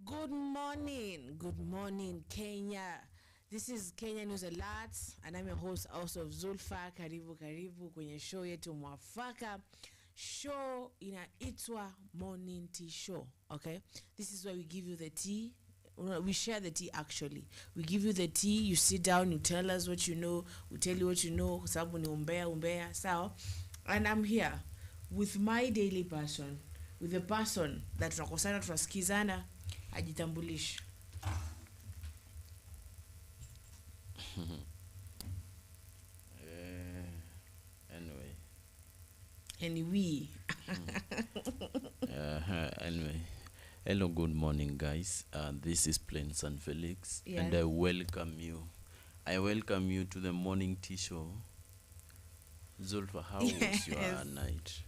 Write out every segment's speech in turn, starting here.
Good morning, Kenya. This is Kenya News Alert, and I'm your host also of Zulfa. Karibu kwenye show yetu mwafaka. Show inaitwa Morning Tea Show, okay? This is where we give you the tea. We share the tea actually. We give you the tea, you sit down, you tell us what you know, we tell you what you know, sababu ni umbea. So, and I'm here with my daily person, with the person that tunakosana tunasikizana. Ajitambulish. Anyway. Anyway. Hello, good morning, guys. This is Plain San Felix, Yeah. and I welcome you. I welcome you to the morning tea show. Zulfa, how was your night?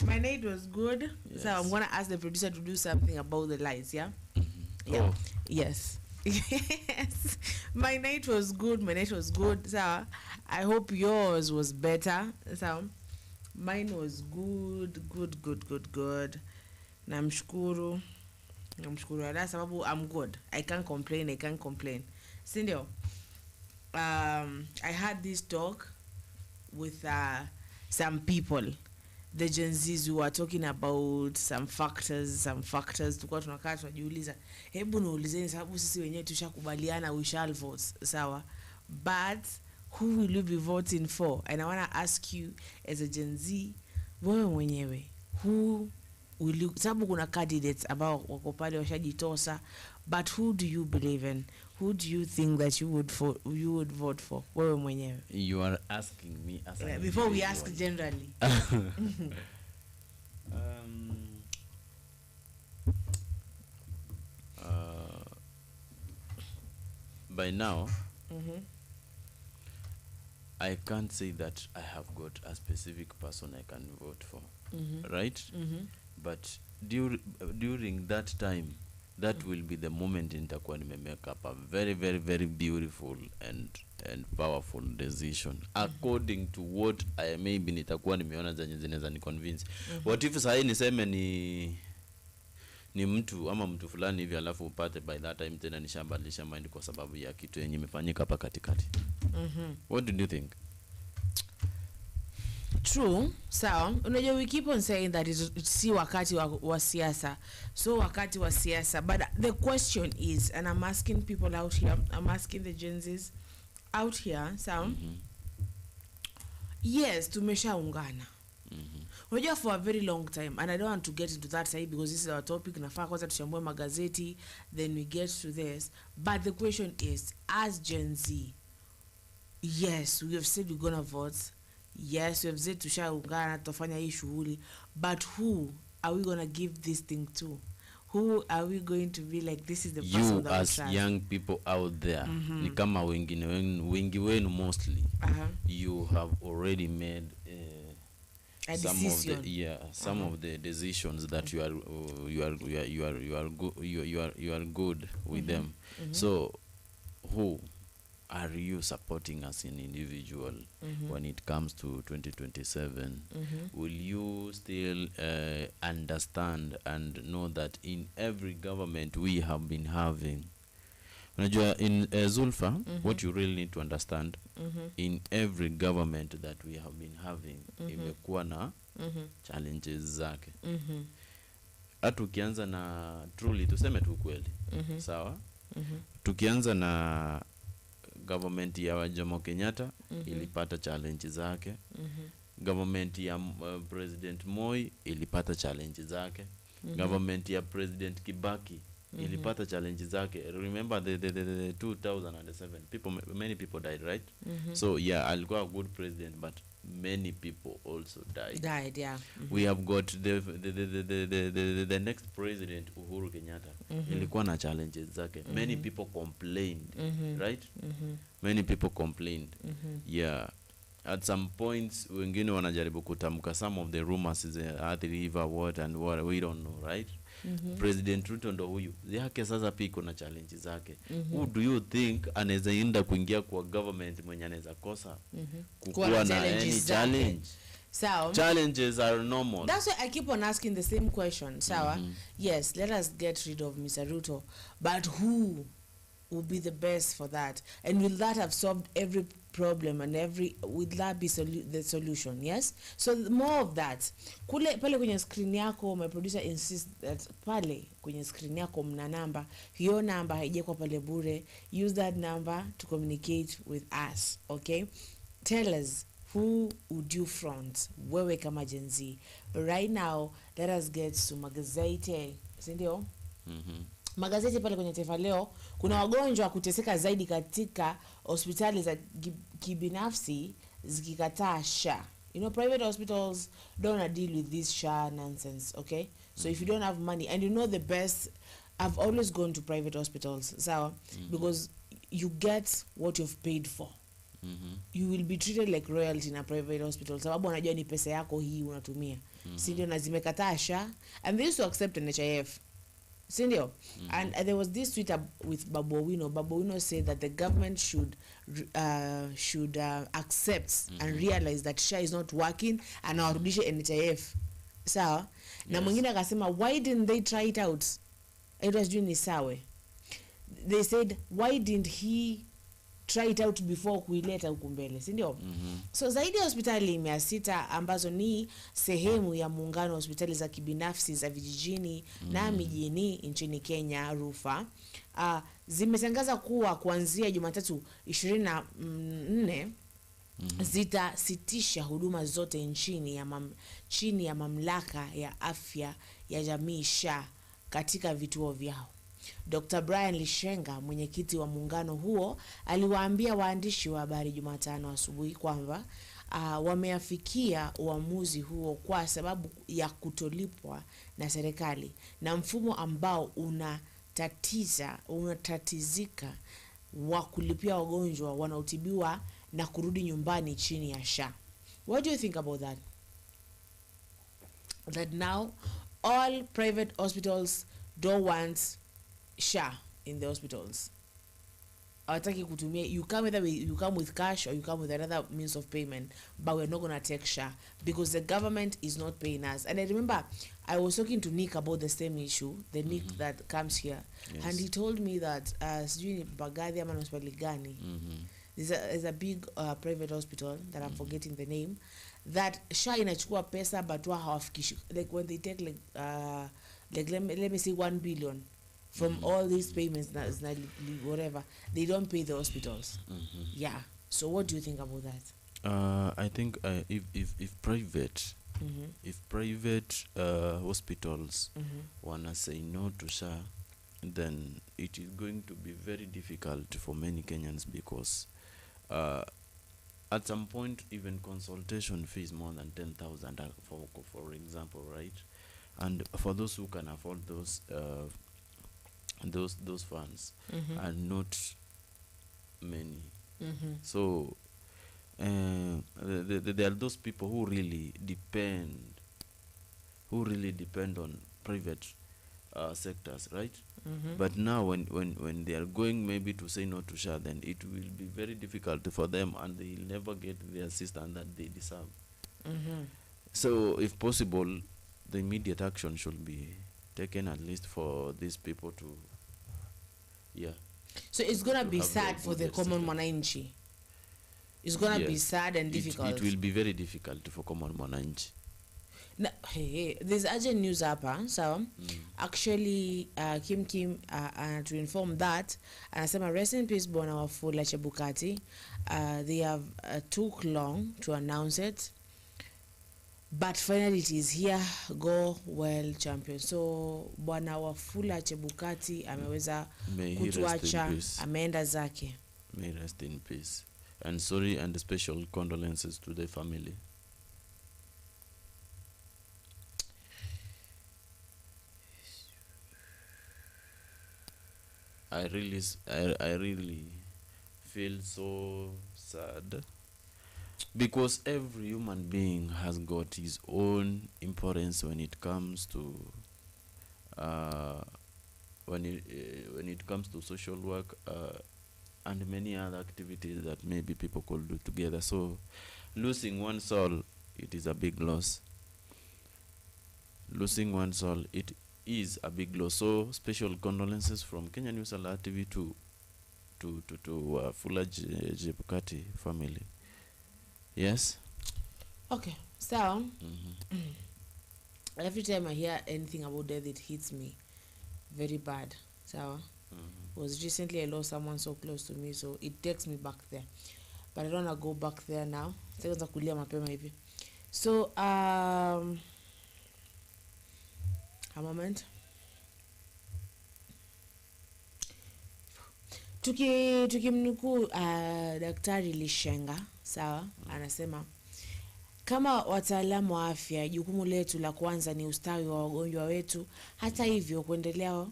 My night was good. Yes. So I'm gonna ask the producer to do something about the lights, yeah? Yeah. Oh. Yes. Yes. My night was good. So I hope yours was better. So mine was good. Namshukuru Allah sababu I'm good. I can't complain. Sindio, I had this talk with some people, the Gen Zs, who are talking about some factors. Tukua tunakaa tunajiuliza, hebu niulizeni sababu sisi wenyewe tushakubaliana we shall vote, sawa, but who will you be voting for? And I want to ask you as a Gen Z, wewe mwenyewe, who will you, sababu kuna candidates ambao wako pale washajitosa, but who do you believe in? Who do you think that you would vote for? Wewe mwenyewe. You are asking me as before we ask generally. By now, I can't say that I have got a specific person I can vote for, right? But during that time, that will be the moment nitakuwa nimemake up a very, very, very beautiful and powerful decision according to what I maybe nitakuwa nimeona zenye zinaweza ni convince. What if sasa niseme ni mtu ama mtu fulani hivi alafu upate by that time tena nishabadilisha mind kwa sababu ya kitu yenye imefanyika hapa katikati. What do you think? True. So, unajua, we keep on saying that it's si wakati wa siasa. So wakati wa siasa, but the question is, and I'm asking people out here, I'm asking the Gen Zs out here, so yes, tumeshaungana. Unajua, for a very long time, and I don't want to get into that side because this is our topic, nafaa kwanza tuchambue magazeti, then we get to this. But the question is, as Gen Z, yes, we have said we're gonna vote. Yes, we have said tushaungana tutafanya hii shughuli, but who are we gonna give this thing to? Who are we going to be like, this is the person you that as young people out there, ni kama wengi wenu mostly, you have already made a decision. Some of the decisions that you are good with them. So who are you supporting as an individual when it comes to 2027? Will you still understand and know that in every government we have been having, in Zulfa, what you really need to understand, in every government that we have been having, imekuwa na challenges zake. Tukianza na truly, tuseme tu kweli, sawa? Tukianza na government ya Jomo Kenyatta, ilipata challenge zake. Government ya President Moi ilipata challenge zake. Government ya President Kibaki ilipata challenge zake. Remember the 2007 many people died, right? So yeah, alikuwa a good president, but many people also died. Yeah. We have got the next president, Uhuru Kenyatta. Ilikuwa na challenges zake. Many people complained, right? Many people complained. Yeah. At some points, wengine wanajaribu kutamka some of the rumors is Athi River, what we don't know, right? President Ruto ndo huyu. Yake sasa piko na challenge zake. Who do you think anaweza enda kuingia kwa government mwenye anaweza kosa kukuwa na any challenge? So challenges are normal. that's why I keep on asking the same question. Sawa, yes, let us get rid of Mr. Ruto, but who will be the best for that? And will that have solved every problem, and will that be the solution? Yes. So more of that. Kule pale kwenye screen yako, my producer insists that pale kwenye screen yako mna namba. Hiyo namba haijakuwa pale bure. Use that number to communicate with us. Okay, tell us, who would you front, wewe kama Gen Z? But right now, let us get to magazeti, sindio? Magazeti pale kwenye Taifa Leo, kuna wagonjwa kuteseka zaidi katika hospitali za kibinafsi zikikataa SHA. You know, private hospitals don't deal with this SHA nonsense, okay? So if you don't have money, and you know the best, I've always gone to private hospitals, so because you get what you've paid for. You will be treated like royalty in a private hospital, sababu wanajua ni pesa yako hii unatumia. Sindio, na zimekataa SHA, and they used to accept NHIF. Sindio? And there was this tweet with Babu Owino. Babu Owino said that the government should accept and realize that SHA is not working and awarudishe NHIF. Sawa? Na mwingine akasema, why didn't they try it out? It was doing Sawe. They said, why didn't he try it out before kuileta huku mbele, si ndio? So zaidi ya hospitali 600 ambazo ni sehemu ya muungano wa hospitali za kibinafsi za vijijini na mijini nchini Kenya, RUFA, zimetangaza kuwa kuanzia Jumatatu 24 zitasitisha huduma zote chini ya mamlaka ya afya ya jamii SHA katika vituo vyao. Dr. Brian Lishenga, mwenyekiti wa muungano huo, aliwaambia waandishi wa habari Jumatano asubuhi kwamba wameafikia uamuzi huo kwa sababu ya kutolipwa na serikali na mfumo ambao unatatizika wa kulipia wagonjwa wanaotibiwa na kurudi nyumbani chini ya SHA. What do you think about that? That now all private hospitals don't want SHA in the hospitals. Awataki kutumia, you come with cash or you come with another means of payment, but we're not going to take SHA because the government is not paying us. And I remember I was talking to Nick about the same issue, the Nick that comes here, and he told me that sijui Bagadi ama hospitali gani, there's a big private hospital that I'm forgetting the name, that SHA inachukua pesa but hawafikishi, like when they take like let me say 1 billion from all these payments, whatever, they don't pay the hospitals. Yeah. So what do you think about that? I think if private hospitals wanna say no to SHA, then it is going to be very difficult for many Kenyans because at some point even consultation fees more than 10,000 for example, right? And for those who can afford those funds are not many. So there are those people who really depend on private sectors, right? But now when they are going maybe to say no to SHA, then it will be very difficult for them and they will never get the assistance that they deserve. So if possible, the immediate action should be taken at least for these people to so it's gonna be sad for the common mwananchi. It's gonna be sad and difficult. It will be very difficult for common mwananchi. Hey, there's urgent news hapa. So actually Kim to inform that anasema rest in peace Bwana Wafula Chebukati. They have took long to announce it, but finally it is here. Go well, champion. So Bwana Wafula Chebukati ameweza kutuacha, ameenda zake. May rest in peace. And sorry and special condolences to the family. I really feel so sad because every human being has got his own importance when it comes to when it comes to social work and many other activities that maybe people could do together. So losing one soul it is a big loss. Losing one soul, it is a big loss. So special condolences from Kenya News Alert TV to Fuller Jebukati family. Yes. Okay, so every time I hear anything about death, it hits me very bad. So was recently I lost someone so close to me, so it takes me back there. But I don't want to go back there now. So a moment. Tukimnukuu Daktari Lishenga, sawa, anasema kama wataalamu wa afya, jukumu letu la kwanza ni ustawi wa wagonjwa wetu. Hata hivyo, kuendelea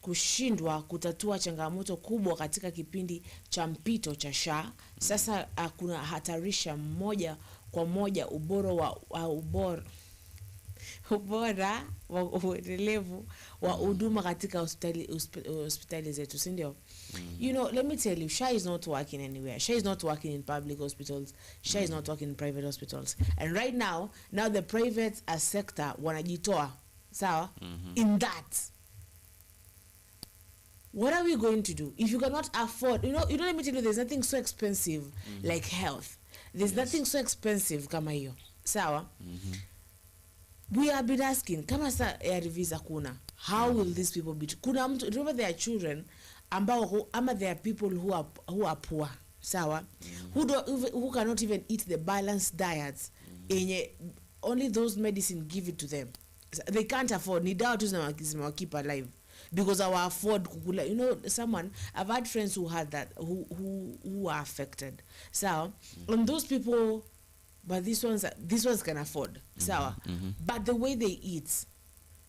kushindwa kutatua changamoto kubwa katika kipindi cha mpito cha SHA sasa kuna hatarisha moja kwa moja ubora wa uendelevu wa huduma katika hospitali zetu, si ndio? You know, let me tell you, SHA is not working anywhere. SHA is not working in public hospitals. SHA is not working in private hospitals. And right now the private sector wanajitoa, sawa, in that. What are we going to do if you cannot afford? You know, let me tell you, there's nothing so expensive like health. There's nothing so expensive kama hiyo, sawa. We have been asking, kama sa visa kuna, how will these people be? Kuna mtu, remember there are children ambao there are people who are poor, sawa, who cannot even eat the balanced diets. Only those medicine give it to them. They can't afford. Ni dawa tu keep alive because our afford kukula. You know, I've had friends who had that, who are affected. So, and those people, but these ones can afford, sawa. But the way they eat,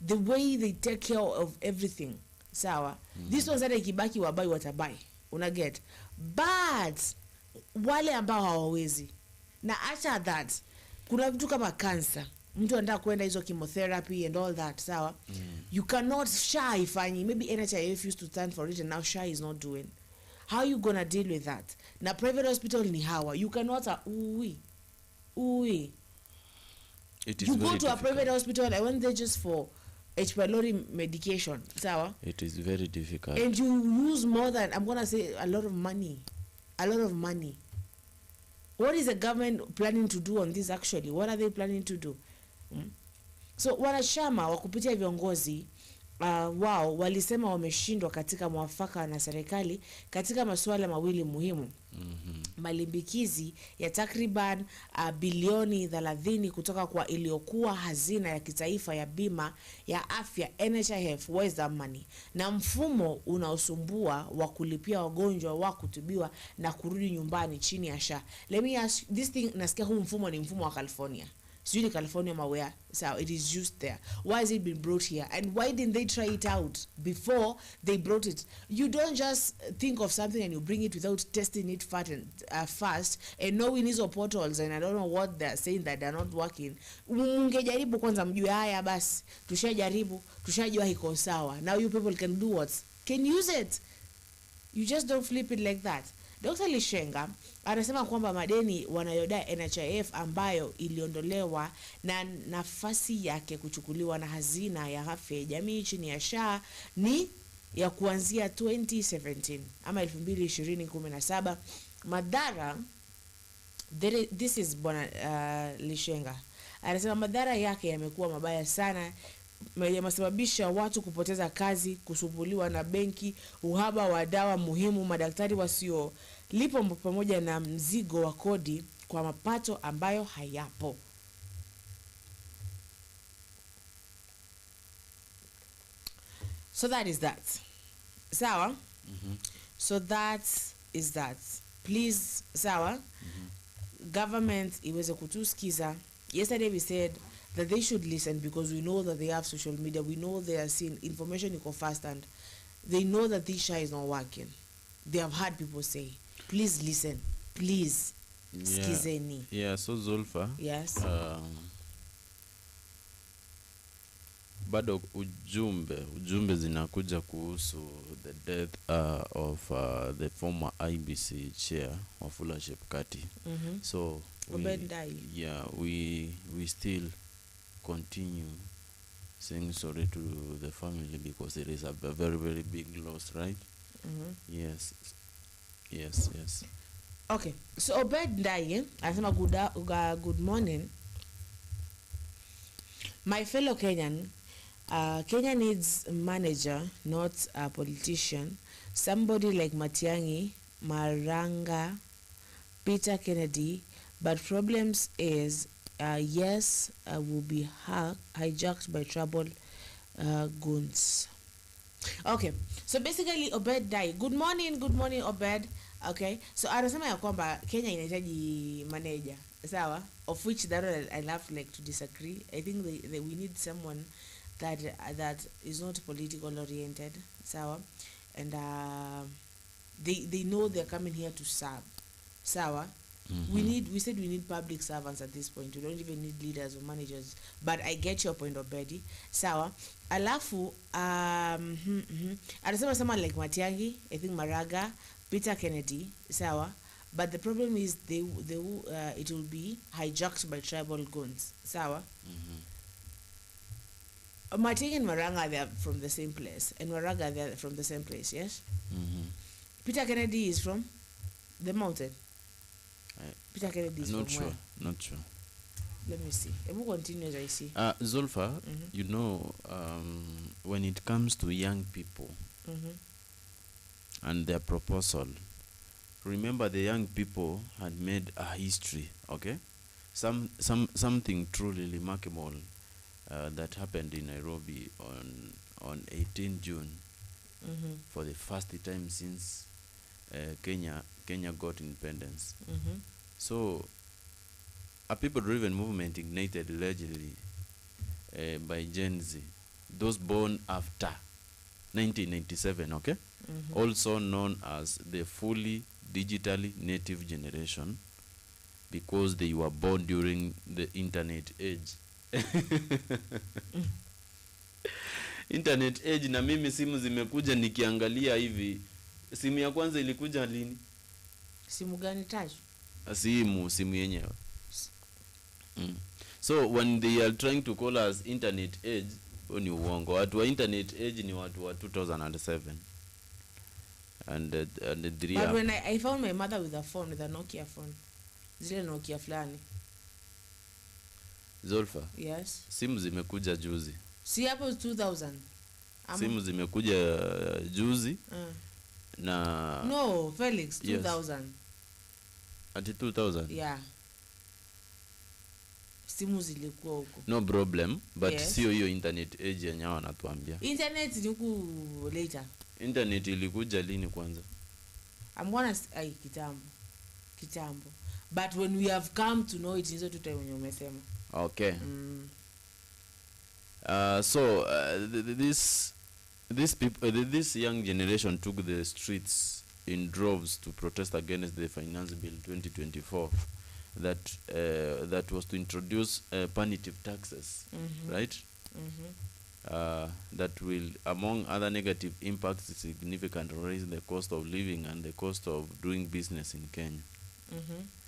the way they take care of everything, sawa. These ones that ikibaki wabai watabai, unaget. But wale ambao hawawezi, na after that, kuna vitu kama cancer, mtu anataka kwenda hizo chemotherapy and all that, sawa. You cannot SHA ifanyi, maybe NHIF used to stand for it and now SHA is not doing. How are you gonna deal with that? Na private hospital ni hawa, you cannot you go to a private hospital, I went there just for H. pylori medication, sawa. It is very difficult. And you use more than, I'm gonna say, a lot of money. What is the government planning to do on this actually? What are they planning to do? So wanachama wa kupitia viongozi wao walisema wameshindwa katika mwafaka na serikali katika masuala mawili muhimu. Malimbikizi ya takriban bilioni 30 kutoka kwa iliyokuwa hazina ya kitaifa ya bima ya afya NHIF, where's that money? Na mfumo unaosumbua wa kulipia wagonjwa wa kutibiwa na kurudi nyumbani chini ya SHA. Let me ask this thing, nasikia huu mfumo ni mfumo wa California. It's really California maware, so it is used there. Why has it been brought here? And why didn't they try it out before they brought it? You don't just think of something and you bring it without testing it fast and knowing hizo portals, and I don't know what they're saying that they're not working. Mungejaribu kwanza mjue haya basi. Tushajua iko sawa. Now you people can do what? Can use it. You just don't flip it like that. Dr. Lishenga anasema kwamba madeni wanayodai NHIF ambayo iliondolewa na nafasi yake kuchukuliwa na hazina ya afya ya jamii chini ya SHA ni ya kuanzia 2017 ama 2017. Madhara, this is bwana Lishenga anasema madhara yake yamekuwa mabaya sana, yamesababisha watu kupoteza kazi, kusumbuliwa na benki, uhaba wa dawa muhimu, madaktari wasio lipo pamoja na mzigo wa kodi kwa mapato ambayo hayapo. So that is that. Sawa? So that is that. Please, sawa? Government iweze kutusikiza. Yesterday we said that they should listen because we know that they have social media. We know they are seeing information iko fast and they know that this SHA is not working. They have heard people say, please listen. Please. Skizeni. Yeah, so Zulfa. Yes. bado ujumbe zinakuja kuhusu the death of the former IBC chair Wafula Chebukati. So we still continue saying sorry to the family because it is a very, very big loss, right? Yes. Okay, so Obed Ndai anasema good morning my fellow Kenyan. Kenya needs a manager, not a politician. Somebody like Matiang'i, Maranga, Peter Kennedy. But problems is, yes, will be hijacked by troubled goons. Okay, so basically Obed Ndai. Good morning Obed. Okay, so anasema ya kwamba Kenya inahitaji manager, sawa, of which that I love like to disagree. I think we need someone that is not political oriented, sawa, and they know they're coming here to serve, sawa. We said we need public servants at this point. We don't even need leaders or managers, but I get your point already, sawa. Alafu anasema someone like Matiang'i, I think Maraga, Peter Kennedy, sawa, but the problem is it will be hijacked by tribal goons, sawa. Matiang'i and Maranga, they are from the same place, and Maraga, they are from the same place, yes. Peter Kennedy is from the mountain. Peter Kennedy is not from where? Not sure. Let me see. We'll continue as I see. Zulfa, you know, when it comes to young people and their proposal, remember the young people had made a history, okay? Something truly remarkable that happened in Nairobi on 18 June for the first time since Kenya got independence. So a people-driven movement ignited allegedly by Gen Z, those born after 1997, okay? Also known as the fully digitally native generation, because they were born during the internet age. Internet age, na mimi simu zimekuja nikiangalia hivi. Simu ya kwanza ilikuja lini? Simu gani touch? Simu yenyewe. So when they are trying to call us internet age, ni uongo. Watu wa internet age ni watu wa 2007. And the But when I found my mother with a phone, with a Nokia phone. Zile Nokia fulani. Zulfa. Yes. Simu zimekuja juzi. Si hapo 2000. Simu zimekuja juzi. Na no, Felix, 2000. Yes. Ati 2000? Yeah. Simu zilikuwa huko. No problem, but yes. Sio hiyo internet age yenyewe wanatuambia. Internet ni huko later. Internet ilikuja lini kwanza? I'm gonna say kitambo. But when we have come to know it, hizo tuta wenye umesema. Okay. So this young generation took the streets in droves to protest against the Finance Bill 2024 that was to introduce punitive taxes, right? That will, among other negative impacts, significantly raise the cost of living and the cost of doing business in Kenya.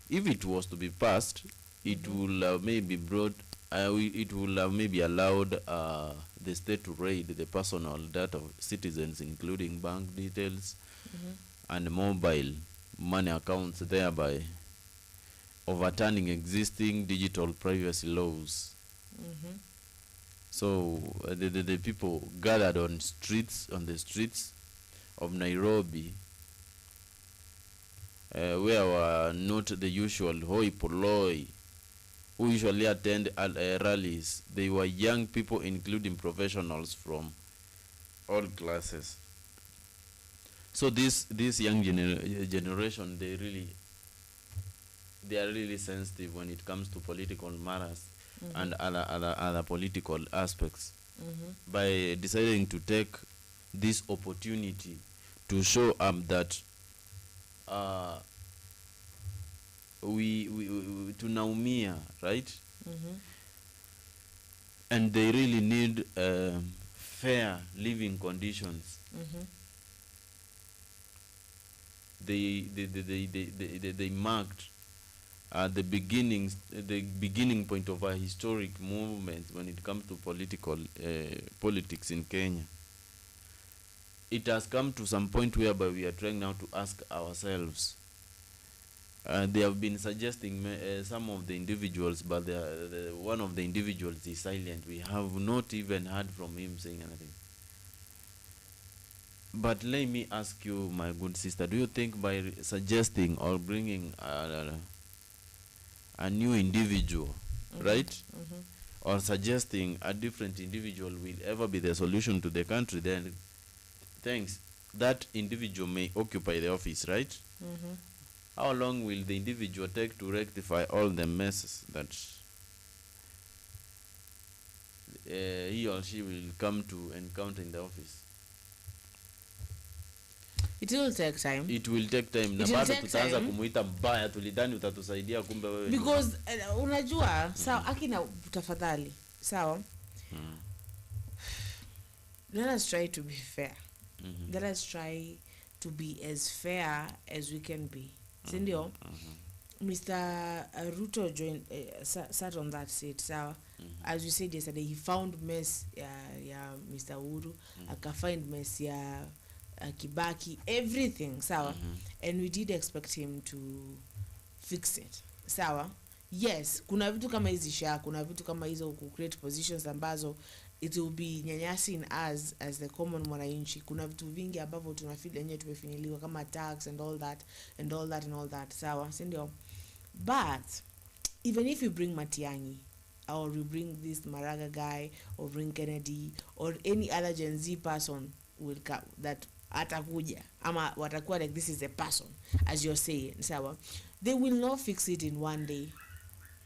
If it was to be passed, it will have maybe allowed the state to raid the personal data of citizens, including bank details and mobile money accounts, thereby overturning existing digital privacy laws. So the people gathered on the streets of Nairobi, where were not the usual hoi polloi who usually attend rallies. They were young people, including professionals from all classes. So this young generation, they are really sensitive when it comes to political matters and other political aspects. By deciding to take this opportunity to show that we tunaumia, right? and they really need fair living conditions. They marked the beginning point of a historic movement when it comes to politics in Kenya. It has come to some point whereby we are trying now to ask ourselves. They have been suggesting some of the individuals, but one of the individuals is silent. We have not even heard from him saying anything. But let me ask you, my good sister, do you think by suggesting or bringing a new individual, right, or suggesting a different individual will ever be the solution to the country? Then thanks, that individual may occupy the office, right? How long will the individual take to rectify all the messes that he or she will come to encounter in the office? It will take time. It will take time. Na bado tutaanza kumuita mbaya, tulidhani utatusaidia kumbe wewe. Because unajua, sawa, akina tafadhali, sawa. Let us try to be fair. Let us try to be as fair as we can be. Sindio? Mr. Ruto joined, sat on that seat, sawa. As we said yesterday, he found mess ya Mr. Uhuru, akafind mess ya Kibaki, everything, sawa. And we did expect him to fix it, sawa. Yes, kuna vitu kama hizi kuna vitu kama hizo ku create positions ambazo it will be nyanyasi in us as the common mwananchi. Kuna vitu vingi ambavyo tunafeel yenyewe tumefinyiliwa kama tax and all that, sawa, si ndio? But even if you bring Matiang'i, or you bring this Maraga guy, or bring Kennedy, or any other Gen Z person will come that atakuja ama watakuwa like this is a person, as you're saying, sawa, they will not fix it in one day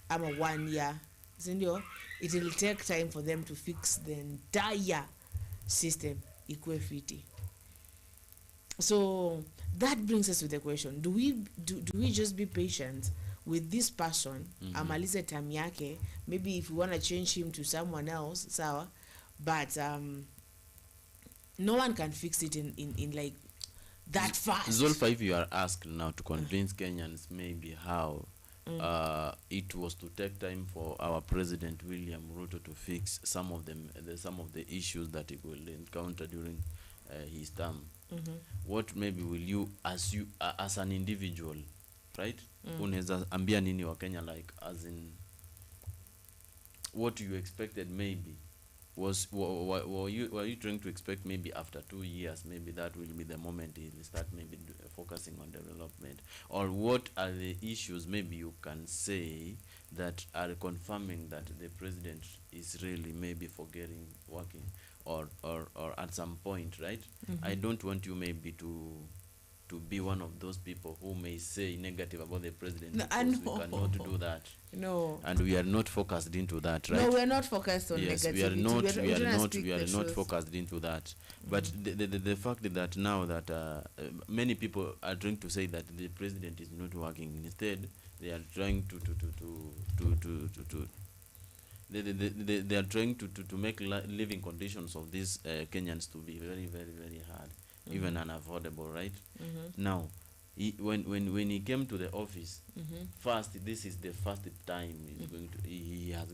ama 1 year, sindio? It will take time for them to fix the entire system ikuwe fiti. So that brings us to the question, do we just be patient with this person, amalize time yake, maybe if we want to change him to someone else, sawa, but no one can fix it in like that fast. Zulfa, if you are asked now to convince Kenyans maybe how it was to take time for our President William Ruto to fix some of the issues that he will encounter during his term, what maybe will you as an individual, right, unaweza ambia nini wa Kenya, like as in what you expected maybe were you trying to expect maybe after 2 years maybe that will be the moment he will start maybe focusing on development, or what are the issues maybe you can say that are confirming that the president is really maybe forgetting working or at some point, right? I don't want you maybe to be one of those people who may say negative about the president. No, because we cannot do that. No. And we are not focused into that, right? No, we are not focused on yes, negativity. We are not focused into that. But the fact that now that many people are trying to say that the president is not working, instead they are trying they are trying to make living conditions of these Kenyans to be very, very, very hard, even unaffordable, right? Now, when he came to the office, first, this is the first time he's going to he has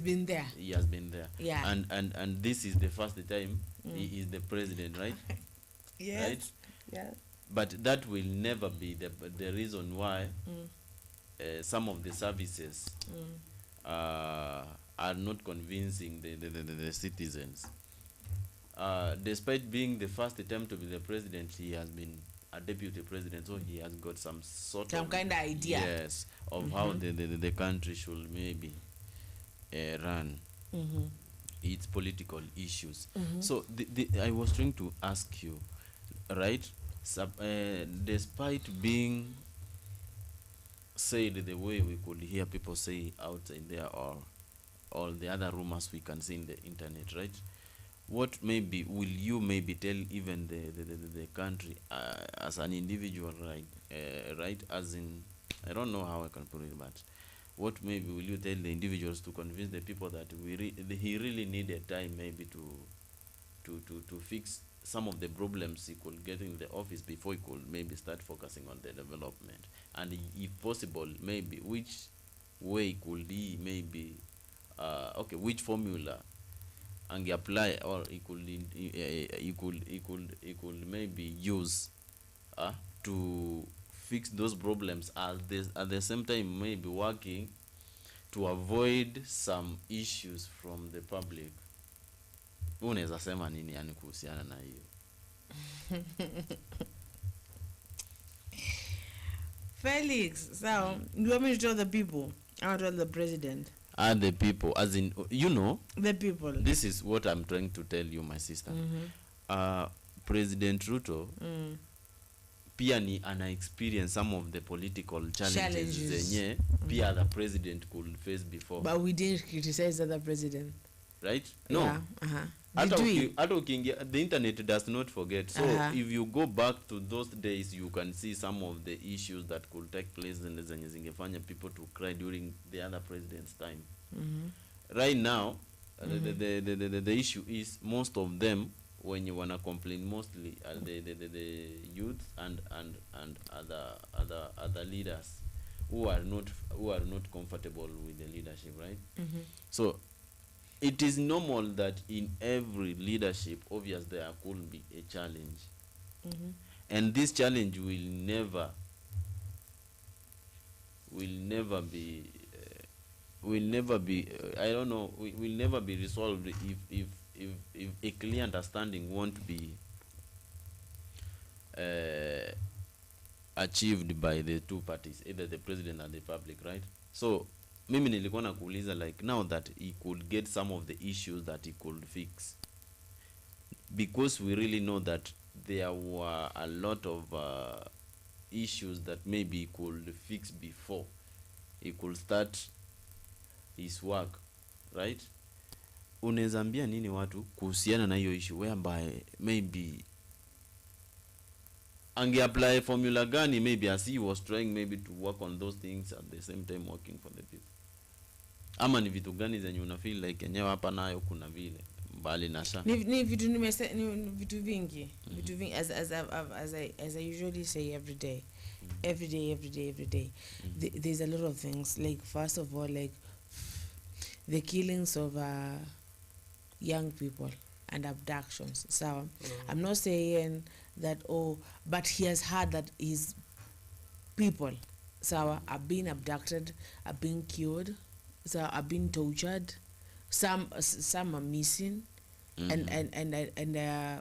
been there. He has been there. Yeah. And this is the first time he is the president, right? Yes. Right? Yeah. But that will never be the reason why some of the services are not convincing the citizens. Despite being the first attempt to be the president, he has been a deputy president, so he has got some kind of idea, yes, of how the country should maybe run its political issues. So I was trying to ask you, right, despite being said the way we could hear people say outside there, or all the other rumors we can see in the internet, right, what maybe will you maybe tell even the country as an individual, right, right, as in, I don't know how I can put it, but what maybe will you tell the individuals to convince the people that he really needed time maybe to fix some of the problems he could get in the office before he could maybe start focusing on the development, and if possible maybe which way could he maybe okay, which formula and apply, or he could maybe use to fix those problems at the same time maybe working to avoid some issues from the public. Unaweza sema nini yani kuhusiana na hiyo? Felix, so you want me to tell the people? I want to tell the president. The people, as in, you know, the people. This is what I'm trying to tell you, my sister. President Ruto pia ni ana experience some of the political challenges zenye pia the president could face before. But we didn't criticize other president. Right? No. Yeah. The internet does not forget. So if you go back to those days, you can see some of the issues that could take place in the zenye zingefanya people to cry during the other president's time. Right now, the issue is most of them, when you wanna complain, mostly the youth and other leaders who are not comfortable with the leadership, right? So it is normal that in every leadership, obviously there could be a challenge, and this challenge will never be I don't know, will never be resolved if a clear understanding won't be achieved by the two parties, either the president and the public, right? So mimi nilikuwa nakuuliza, like, now that he could get some of the issues that he could fix, because we really know that there were a lot of issues that maybe he could fix before he could start his work, right? Unaweza ambia nini watu kuhusiana na hiyo issue whereby maybe apply formula gani maybe as he was trying maybe to work on those things at the same time working for the people? Ama ni vitu gani zenye una feel like yenyewe hapa nayo kuna vile mbali na sha? Ni vitu vitu vingi. Vitu vingi, as I usually say every day. There's a lot of things, like first of all, like the killings of young people and abductions. So I'm not saying that, but he has heard that his people are being abducted, are being killed, are being tortured, some are missing, and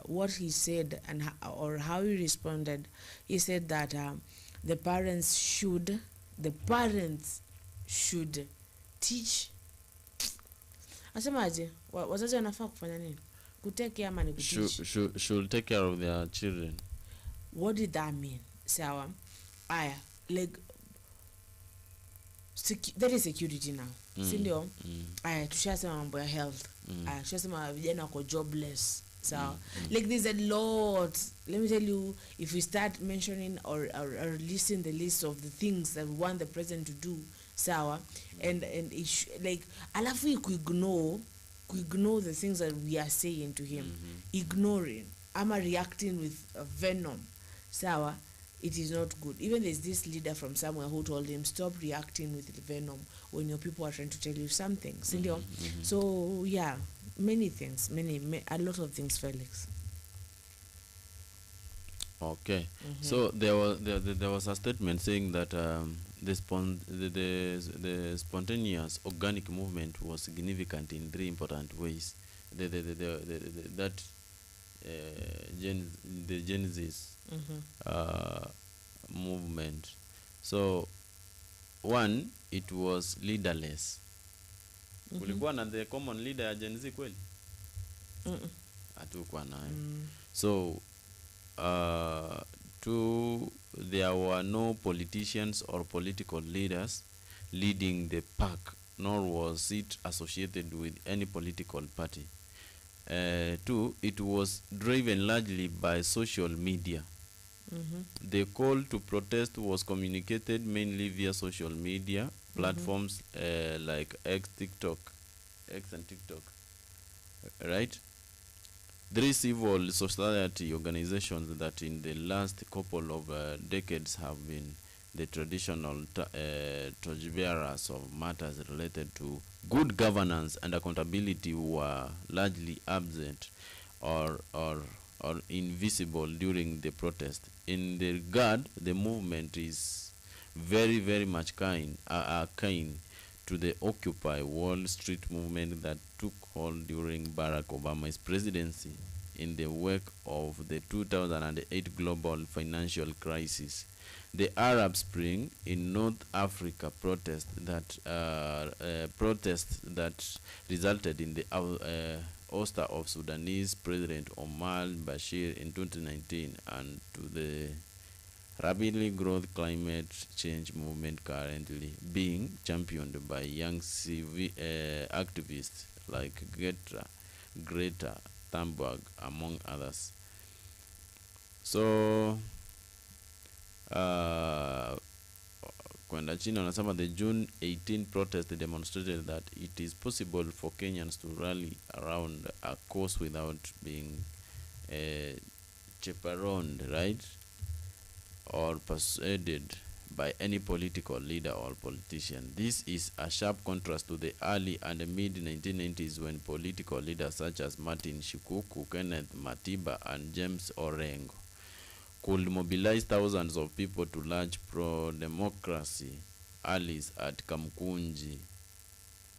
what he said or how he responded, he said that the parents should teach. Asemaje, wazazi wanafaa kufanya nini? Kuteke ama ni kuteach? Should take care of their children. What did that mean? Sawa. Like that is security now. Si ndio? Tushasema mambo ya health. Tushasema vijana wako jobless. So like there's a lot. Let me tell you, if we start mentioning or listing the list of the things that we want the president to do, sawa, and like alafu ignore the things that we are saying to him, ignoring ama reacting with venom, sawa, it is not good. Even there's this leader from somewhere who told him, stop reacting with venom when your people are trying to tell you something. So yeah, many things, a lot of things, Felix. Okay. So there was a statement saying that the spontaneous organic movement was significant in 3 important ways. The Genesis movement. So one, it was leaderless. Kulikuwa na the common leader ya Gen Z kweli? Hatukuwa nayo. So two, there were no politicians or political leaders leading the pack, nor was it associated with any political party. Two, it was driven largely by social media. The call to protest was communicated mainly via social media platforms like X and TikTok, right? Three civil society organizations that in the last couple of decades have been the traditional torchbearers of matters related to good governance and accountability were largely absent or invisible during the protest. In the regard, the movement is very much kind to the Occupy Wall Street movement that took hold during Barack Obama's presidency in the wake of the 2008 global financial crisis. The Arab Spring in North Africa protest that resulted in the ouster of Sudanese President Omar Bashir in 2019, and to the rapidly growing climate change movement currently being championed by young activists like Greta Thunberg, among others. So kwenda chini wanasema the June 18 protest demonstrated that it is possible for Kenyans to rally around a cause without being chaperoned, right, or persuaded by any political leader or politician. This is a sharp contrast to the early and mid-1990s when political leaders such as Martin Shikuku, Kenneth Matiba, and James Orengo could mobilize thousands of people to large pro-democracy rallies at Kamkunji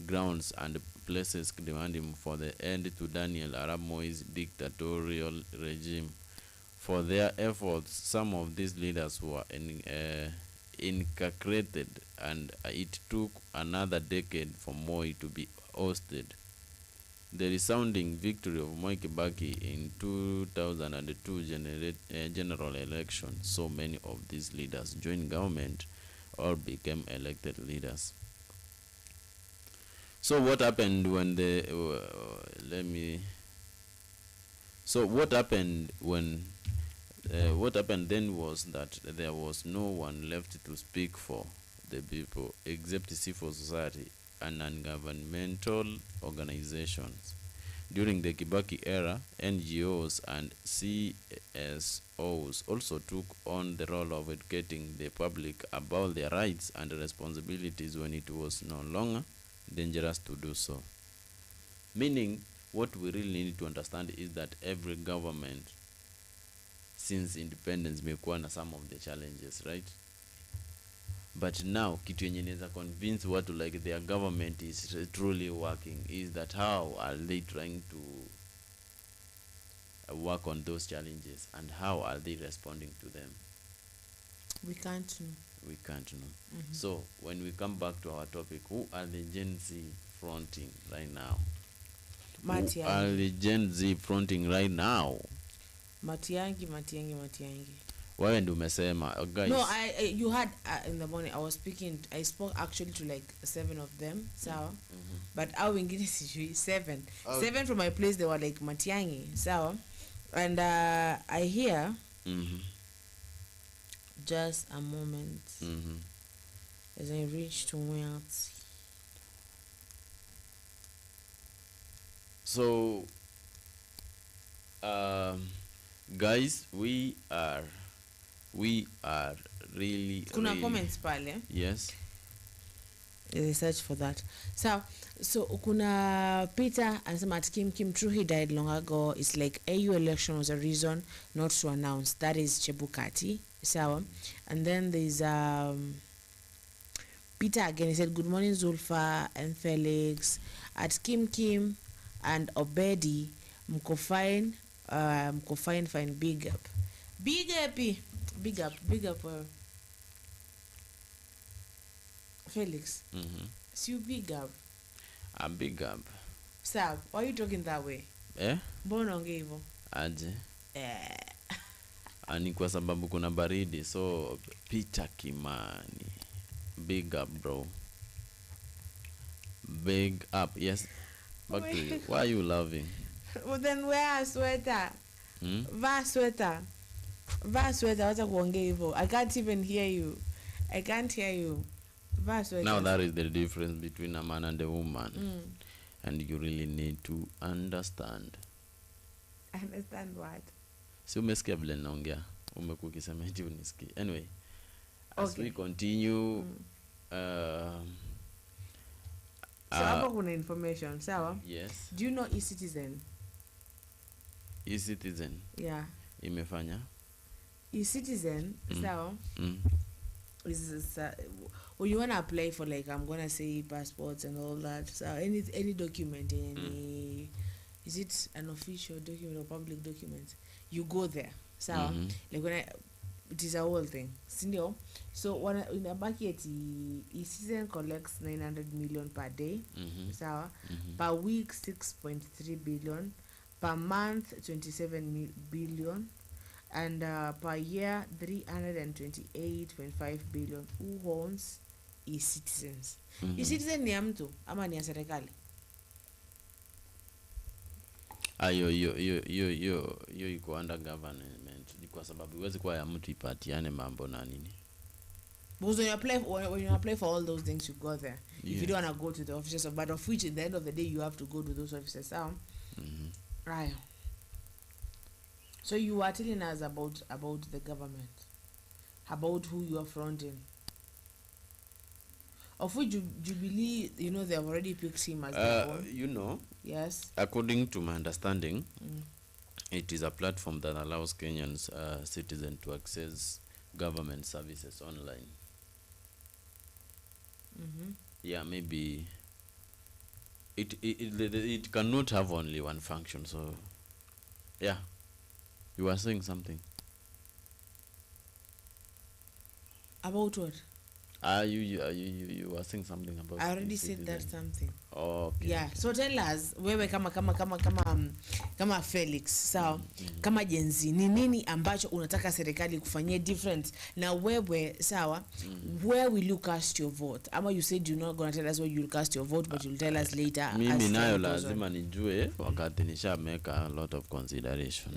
grounds and places, demanding for the end to Daniel Arap Moi's dictatorial regime. For their efforts, some of these leaders were incarcerated, and it took another decade for Moi to be ousted. The resounding victory of Moi Kibaki in 2002 general election saw many of these leaders join government or became elected leaders. So what happened when what happened then was that there was no one left to speak for the people except civil society and non-governmental organizations. During the Kibaki era, NGOs and CSOs also took on the role of educating the public about their rights and responsibilities when it was no longer dangerous to do so. Meaning, what we really need to understand is that every government since independence mekuwa na some of the challenges, right? But now kitu yenye inaweza convince watu like their government is truly working is that how are they trying to work on those challenges, and how are they responding to them? We can't know. So when we come back to our topic, who are the Gen Z fronting right now? Matiangi. Who are the Gen Z fronting right now? Matiangi. Wewe ndio umesema, guys. No, you had in the morning I spoke actually to like 7 of them, sawa. But au wengine sijui 7. 7 from my place they were like Matiangi, sawa. And I hear just a moment as I reach to where. So guys, we are really kuna comments pale. Yes, they search for that. So kuna Peter anasema at Kim true he died long ago. It's like AU election was a reason not to announce. That is Chebukati. Sawa. And then there's Peter again. He said good morning Zulfa and Felix. At Kim and Obedi mko fine big up Felix. So you big up. I'm big up. Sir, why are you talking that way? Mbona ongea hivyo? Aje. Ani kwa sababu kuna baridi, so Peter Kimani. Big up, bro. Big up. Yes. Back to you. Why are you laughing? Well, then wear a sweater. Va sweater. Verse wewe wacha kuongea hivyo. I can't even hear you. I can't hear you. Verse wewe. Now that is the difference between a man and a woman. And you really need to understand. Understand what? Si umesikia vile naongea? Umekuwa ukisema eti unisikie. Anyway, as we continue so hapa kuna information, sawa? Yes. Do you know e-citizen? E-citizen? Yeah. Imefanya? E-citizen, sawa? Is when you want to apply for, like, I'm going to say passports and all that, so any document, is it an official document or public document, you go there, so like when it is a whole thing, so when in a bucket e-citizen collects 900 million per day, so per week 6.3 billion, per month 27 billion, and per year 328.5 billion. Who owns e-citizens? E-citizen ni ya mtu ama ni ya serikali? Yo iko under government, kwa sababu huwezi kuwa ya mtu ipatiane mambo na nini. Because when you apply for all those things, you go there. Yes. If you don't want to go to the offices, but of which at the end of the day you have to go to those offices. Right. So you are telling us about the government, about who you are fronting. Of which Jubilee, they have already picked him as their own. Yes. According to my understanding, it is a platform that allows Kenyans citizens to access government services online. Yeah, maybe it cannot have only one function. So, yeah. You were saying something. About what? You were saying something about. I already said that something. Oh, okay. Yeah. So tell us, wewe kama Felix, sawa? Kama Gen Z, ni nini ambacho unataka serikali kufanyia different? Na wewe, sawa? Where will you cast your vote? Ama you said you're not going to tell us where you'll cast your vote, but you'll tell us later. Mimi nayo lazima nijue wakati nisha make a lot of consideration.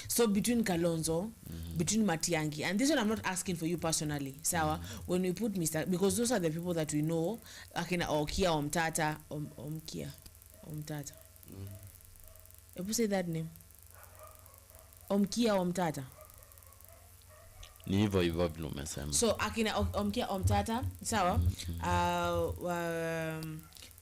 So between Kalonzo, between Matiang'I, and this one I'm not asking for you personally, sawa? When we put Mr. because those are the people that we know, akina Okia Omtata, Omtata. You say that name? Omkia Omtata. Ni hivyo vile umesema. So akina Omkia Omtata, sawa?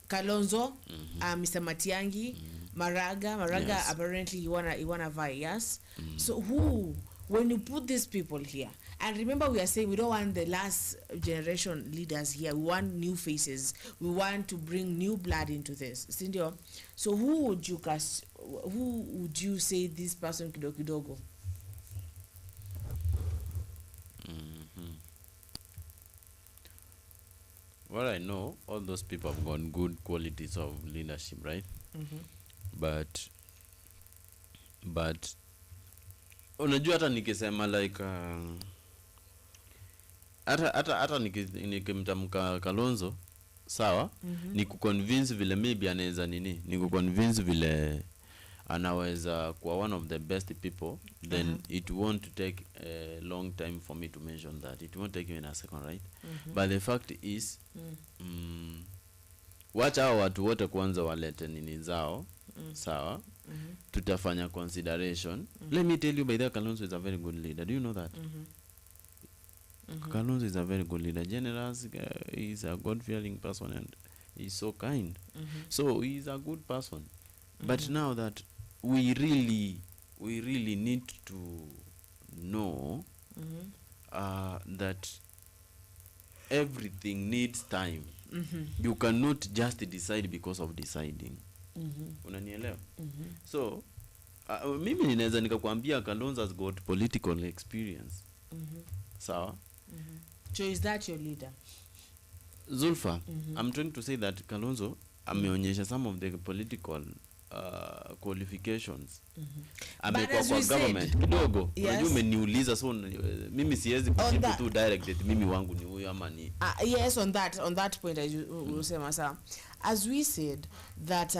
Kalonzo, Mr. Matiang'I, Maraga, yes. Apparently he wanna vie, yes? So who, when you put these people here, and remember we are saying we don't want the last generation leaders here, we want new faces, we want to bring new blood into this, Cindy. So who would you say this person kidogo? Well, I know all those people have got good qualities of leadership, right? But unajua hata nikisema like hata nikimtamka Kalonzo, sawa? Ni kuconvince vile maybe anaweza nini? Ni kuconvince vile anaweza kuwa one of the best people, then it won't take a long time for me to mention that. It won't take even a second, right? But the fact is, wacha hao watu wote kwanza walete nini zao, sawa? Tutafanya consideration. Let me tell you, by the way, Kalonzo is a very good leader. Do you know that? Kalonzo is a very good leader. Generous, he's a God-fearing person and he's so kind. So he's a good person. But now that we really need to know that everything needs time. You cannot just decide because of deciding. Unanielewa? So mimi ninaweza nikakwambia Kalonzo has got political experience. Sawa? So is that your leader? Zulfa, I'm trying to say that Kalonzo ameonyesha some of the political qualifications. Amekuwa kwa government kidogo. Unajua umeniuliza, so mimi siwezi kujibu tu direct mimi wangu ni huyo ama ni. Yes, on that point as you say, Masa, as we said that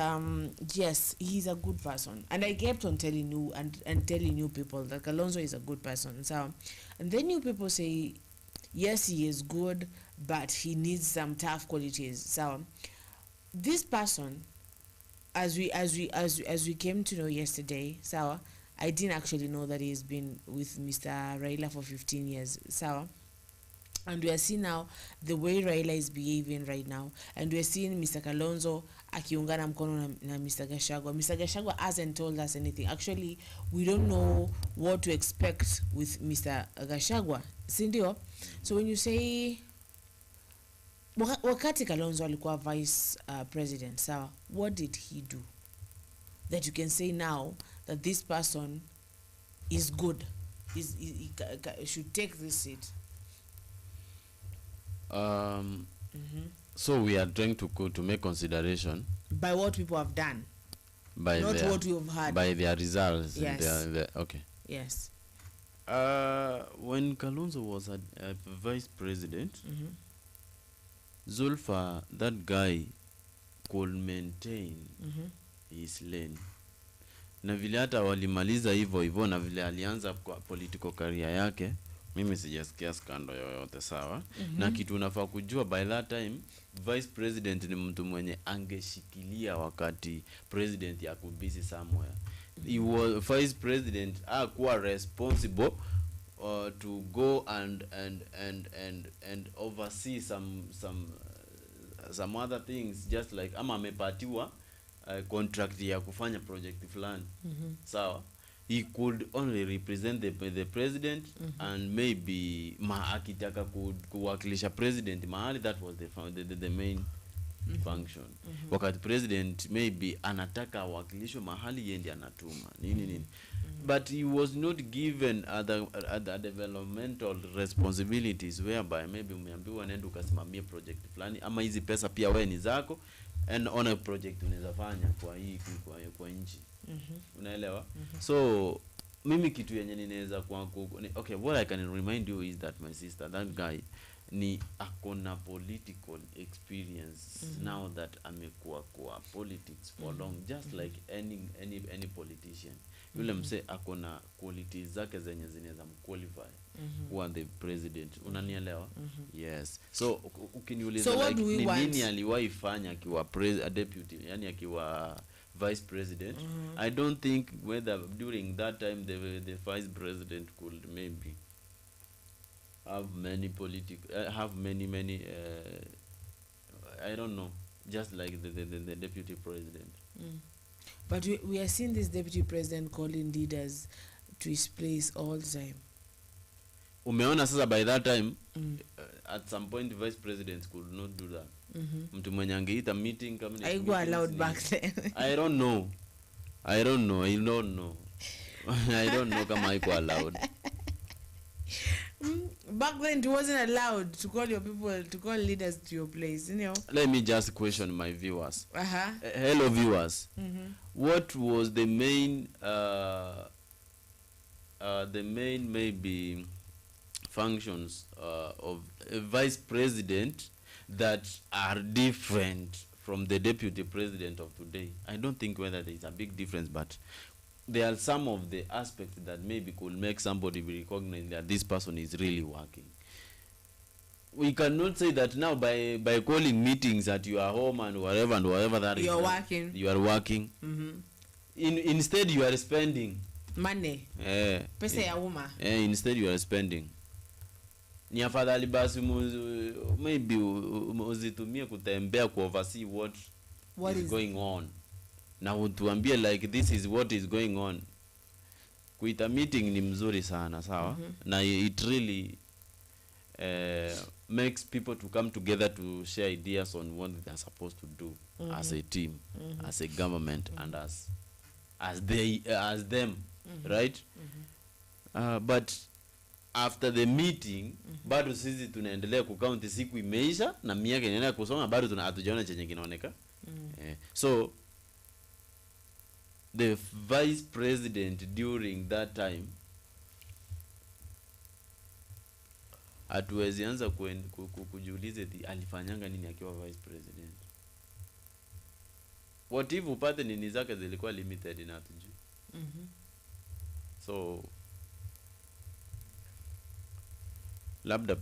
yes, he's a good person, and I kept on telling you and telling you people that Kalonzo is a good person. So, and then you people say yes, he is good, but he needs some tough qualities. So this person, as we came to know yesterday, so I didn't actually know that he's been with Mr. Raila for 15 years. So, and we are seeing now the way Raila is behaving right now, and we are seeing Mr. Kalonzo akiungana mkono na Mr. Gachagua. Mr. Gachagua hasn't told us anything. Actually, we don't know what to expect with Mr. Gachagua. Sindio? So when you say wakati Kalonzo alikuwa vice president, sawa, what did he do that you can say now that this person is good, he should take this seat? So we are trying to make consideration by what people have done, by not what we have heard, by their results. Yes. Okay. Yes. When Kalonzo was a vice president, Zulfa, that guy could maintain his lane. Na vile hata walimaliza hivyo na vile alianza kwa political career yake, mimi sijasikia skando yoyote, sawa. Na kitu unafaa kujua, by that time vice president ni mtu mwenye angeshikilia wakati president yako busy somewhere. He was vice president akuwa responsible to go and oversee some other things, just like ama amepatiwa contract ya kufanya project fulani. Sawa. He could only represent the president and maybe akitaka kuwakilisha president mahali, that was the main function. Wakati president maybe anataka wakilishwe mahali, yeye ndiye anatuma nini. But he was not given other developmental responsibilities whereby maybe umeambiwa nenda ukasimamia project fulani, ama hizi pesa pia wewe ni zako and on a project unaweza fanya kwa nchi. Unaelewa? So mimi kitu yenye ninaweza okay, what I can remind you is that my sister, that guy ni akona political experience now that amekuwa kwa politics for long, just like any politician. Yule mse akona qualities zake zenye zinaweza mqualify kuwa the president. Unanielewa? Yes. So ukiniuliza like ni nini aliwahi fanya akiwa deputy, yani akiwa vice president, I don't think whether during that time the vice president could maybe have many I don't know, just like the deputy president. But we are seeing this deputy president calling leaders to his place all the time. Umeona sasa, by that time at some point vice presidents could not do that. Mtu mwenye angeita meeting kama I go allowed back then. I don't know I don't know kama I go allowed. Back then it wasn't allowed to call your people, to call leaders to your place, you know. Let me just question my viewers. Hello viewers. What was the main maybe functions of a vice president that are different from the deputy president of today? I don't think whether there is a big difference, but there are some of the aspects that maybe could make somebody be recognized that this person is really working. We cannot say that now by calling meetings at your home and whatever that you're working. You are working. Instead you are spending money. Pesa ya umma. Instead you are spending. Ni afadhali basi maybe uzitumie kutembea ku oversee what is going on. Na utuambie like this is what is going on. Kuita meeting ni mzuri sana, sawa? Na it really makes people to come together to share ideas on what they are supposed to do as a team, as a government, and as them, right? But after the meeting, bado sisi tunaendelea kukaunti, siku imeisha na miaka inaendelea kusoma, bado hatujaona chenye kinaoneka. So the vice president during that time hatuwezi anza kujiuliza alifanyanga nini akiwa vice president. what if upate nini zake zilikuwa limited na hatujui. So labda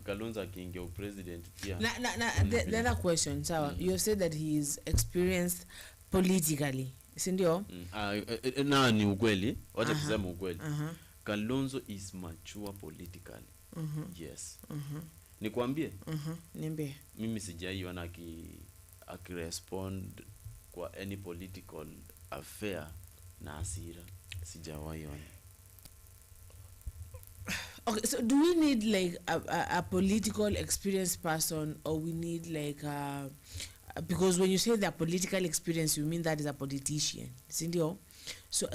Kalonzo akiingia president pia. The other question, sawa. You have said that he is experienced politically, si ndio? Na ni ukweli, wacha tuseme ukweli. Kalonzo is mature politically. Yes. Nikwambie? Niambie. Mimi sijaiona akirespond kwa any political affair na hasira. Sijawaiona. Okay, so do we need like a political experienced person, or we need like because when you say that political experience, you mean that is a politician, sindio? So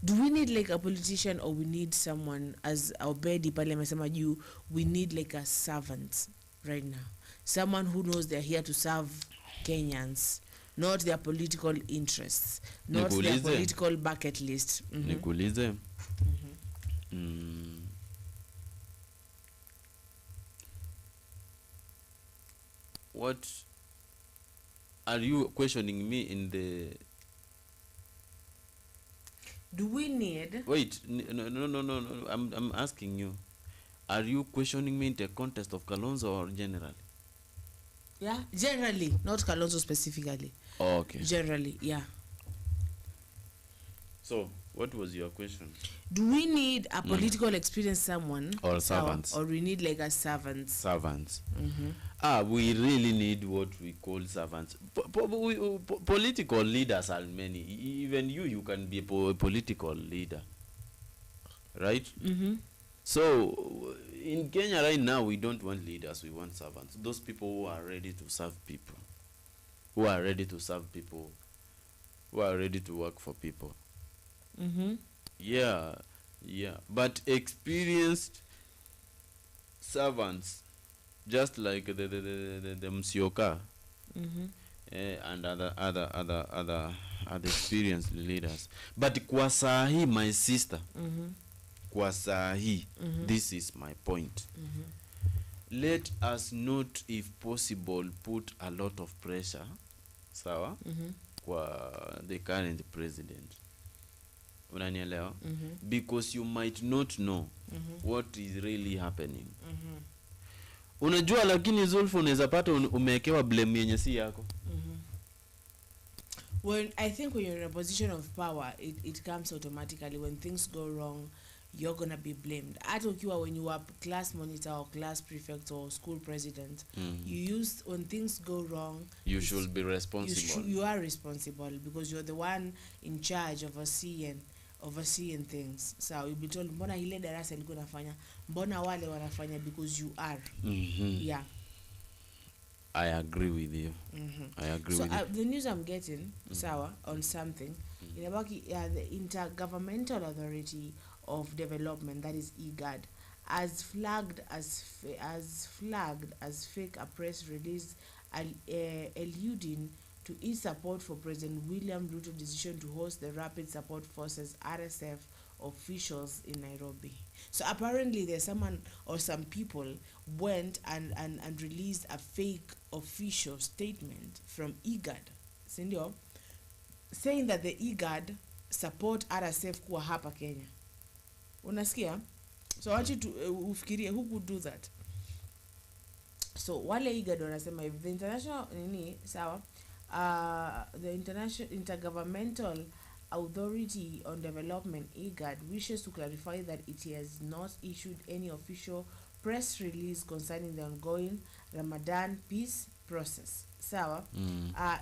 do we need like a politician, or we need someone, as Obedi pale amesema juu, we need like a servant right now, someone who knows they're here to serve Kenyans, not their political interests, not their political bucket list. Nikuulize. What are you questioning me in the? Do we need? Wait, no. I'm asking you. Are you questioning me in the context of Kalonzo or generally? Yeah, generally, not Kalonzo specifically. Oh, okay. Generally, yeah. So, what was your question? Do we need a political experienced someone, or servants, or we need like a servant? Servants. We really need what we call servants. Political leaders are many. Even you can be a political leader, right? So in Kenya right now, we don't want leaders, we want servants. Those people who are ready to serve people, who are ready to work for people. Yeah. But experienced servants, just like the Msioka, and other experienced leaders. But kwa sahi, my sister, kwa sahi, this is my point. Let us not, if possible, put a lot of pressure, sawa, kwa the current president. Unanielewa? Because you might not know what is really happening. Unajua, lakini Zulfu unaweza pata umewekewa blame yenye si yako. I think when you're in a position of power, it comes automatically. When things go wrong, you're gonna be blamed. Hata ukiwa when you are class monitor or class prefect or school president, when things go wrong, you should be responsible. You are responsible because you're the one in charge of overseeing things. So you'll be told, mbona hile darasa liko nafanya, mbona wale wanafanya, because you are. Yeah. I agree with you. I agree with you. The news I'm getting, sawa, on something, in about the Intergovernmental Authority of Development, that is IGAD, as flagged as fake a press release alluding to its support for President William Ruto's decision to host the Rapid Support Forces RSF officials in Nairobi. So apparently there's someone or some people went and released a fake official statement from IGAD, sindio, saying that the IGAD support RSF kuwa hapa Kenya. Unasikia? So wachi ufikirie who could do that. So wale IGAD wanasema if the international sawa, the Intergovernmental Authority on Development, IGAD, wishes to clarify that it has not issued any official press release concerning the ongoing Ramadan peace process. So,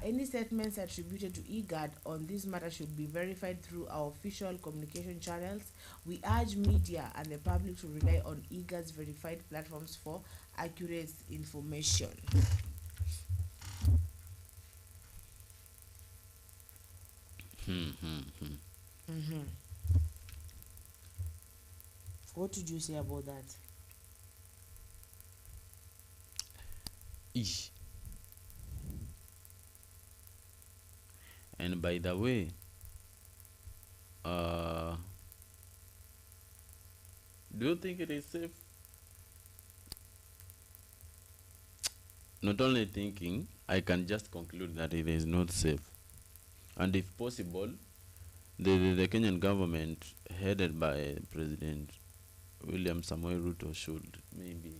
any statements attributed to IGAD on this matter should be verified through our official communication channels. We urge media and the public to rely on IGAD's verified platforms for accurate information. What did you say about that? And by the way, do you think it is safe? not only thinking, I can just conclude that it is not safe. And if possible, the Kenyan government, headed by President William Samoei Ruto, should maybe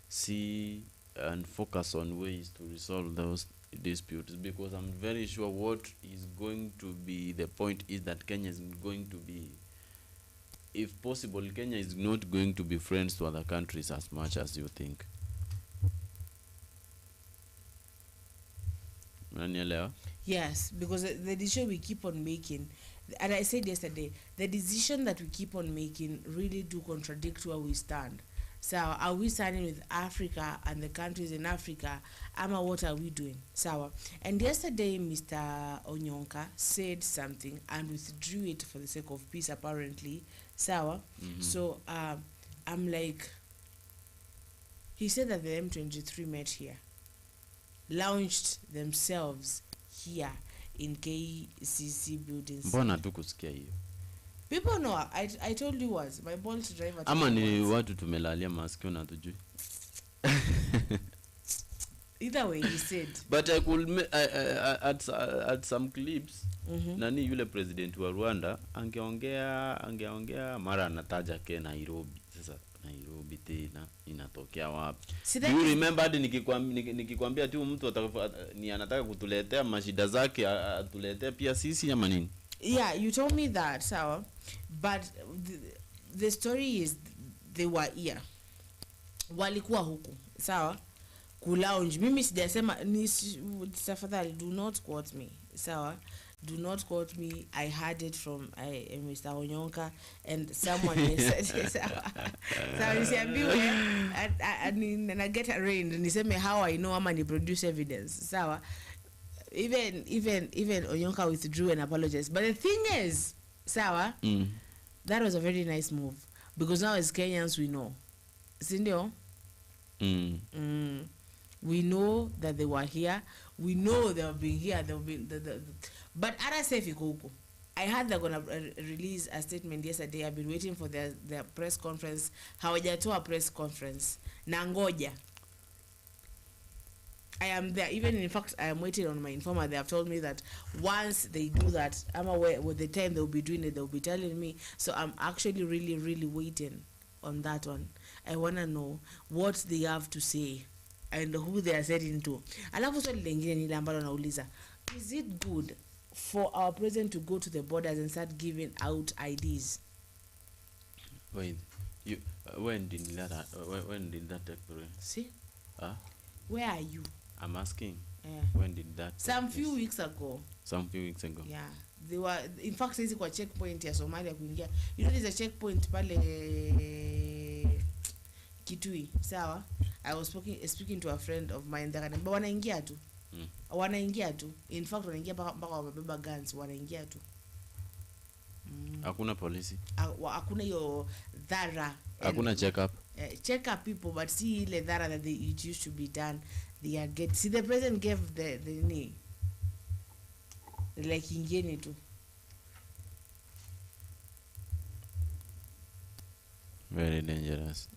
see and focus on ways to resolve those disputes, because I'm very sure what is going to be the point is that Kenya is going to be, if possible, Kenya is not going to be friends to other countries as much as you think. Manielewa? Yes, because the decision we keep on making, and I said yesterday, the decision that we keep on making really do contradict where we stand. So are we standing with Africa and the countries in Africa? Ama, what are we doing? So, and yesterday Mr. Onyonka said something and withdrew it for the sake of peace, apparently. So, so I'm like, he said that the M23 met here, launched themselves here in KCC buildings. Mbona tukusikia hiyo? People know. I told you was my Bolt driver. Ama ni watu tumelalia masikio na tujui. Either way, he said. But I could at some clips, nani yule president wa Rwanda angeongea mara anataja ke Nairobi. Sasa Nairobi tena inatokea wapi? Do you remember hadi nikikwambia tu mtu ni anataka kutuletea mashida zake atuletee pia sisi ama nini? Yeah, you told me that, so, but the story is they were here. Walikuwa huku, sawa? Kulounge. Mimi sijasema tafadhali, do not quote me. Sawa? Do not quote me. I heard it from Mr. Onyonka and someone said sawa. So nisiambiwe and I get arraigned niseme how I know ama ni produce evidence. Sawa? Even Onyonka withdrew and apologized. But the thing is, sawa, that was a very nice move, because now as Kenyans we know. Sindio? We know that they were here. We know they have been here. They've been but RSF iko. I heard they're gonna release a statement yesterday. I've been waiting for their press conference. Hawajatoa press conference. Nangoja. I am there. Even in fact, I am waiting on my informer. They have told me that once they do that, I'm aware with the time they'll be doing it, they'll be telling me. So I'm actually really waiting on that one. I wanna know what they have to say and who they are saying to. Alafu swali lingine ni ambalo nauliza, is it good for our president to go to the borders and start giving out IDs? Wait, when did that take place? See? Huh? Where are you? I'm asking. Yeah. When did that take Some place? few weeks ago. Some few weeks ago. Yeah. They were, in fact, sisi kwa checkpoint ya Somalia kuingia. You know there's a checkpoint pale Kitui, sawa? I was speaking to a friend of mine there, but wanaingia tu. Wanaingia tu. In fact, wanaingia mpaka wamebeba guns, wanaingia tu. Hakuna polisi. Hakuna hiyo dhara. Hakuna check up. Check up people, but see ile dhara that it used to be done. They are get. See, the president gave the knee. Like ingeni tu. Very dangerous.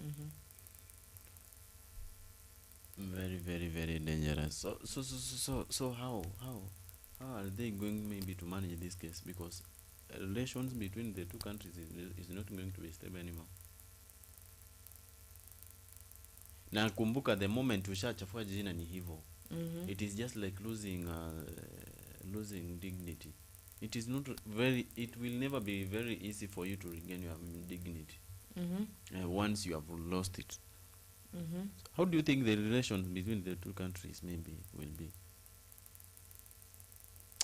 Very dangerous. So how are they going maybe to manage this case? Because relations between the two countries is not going to be stable anymore. Na kumbuka, the moment ushachafua jina ni hivyo. It is just like losing dignity. It will never be very easy for you to regain your dignity once you have lost it. How do you think the relations between the two countries maybe will be?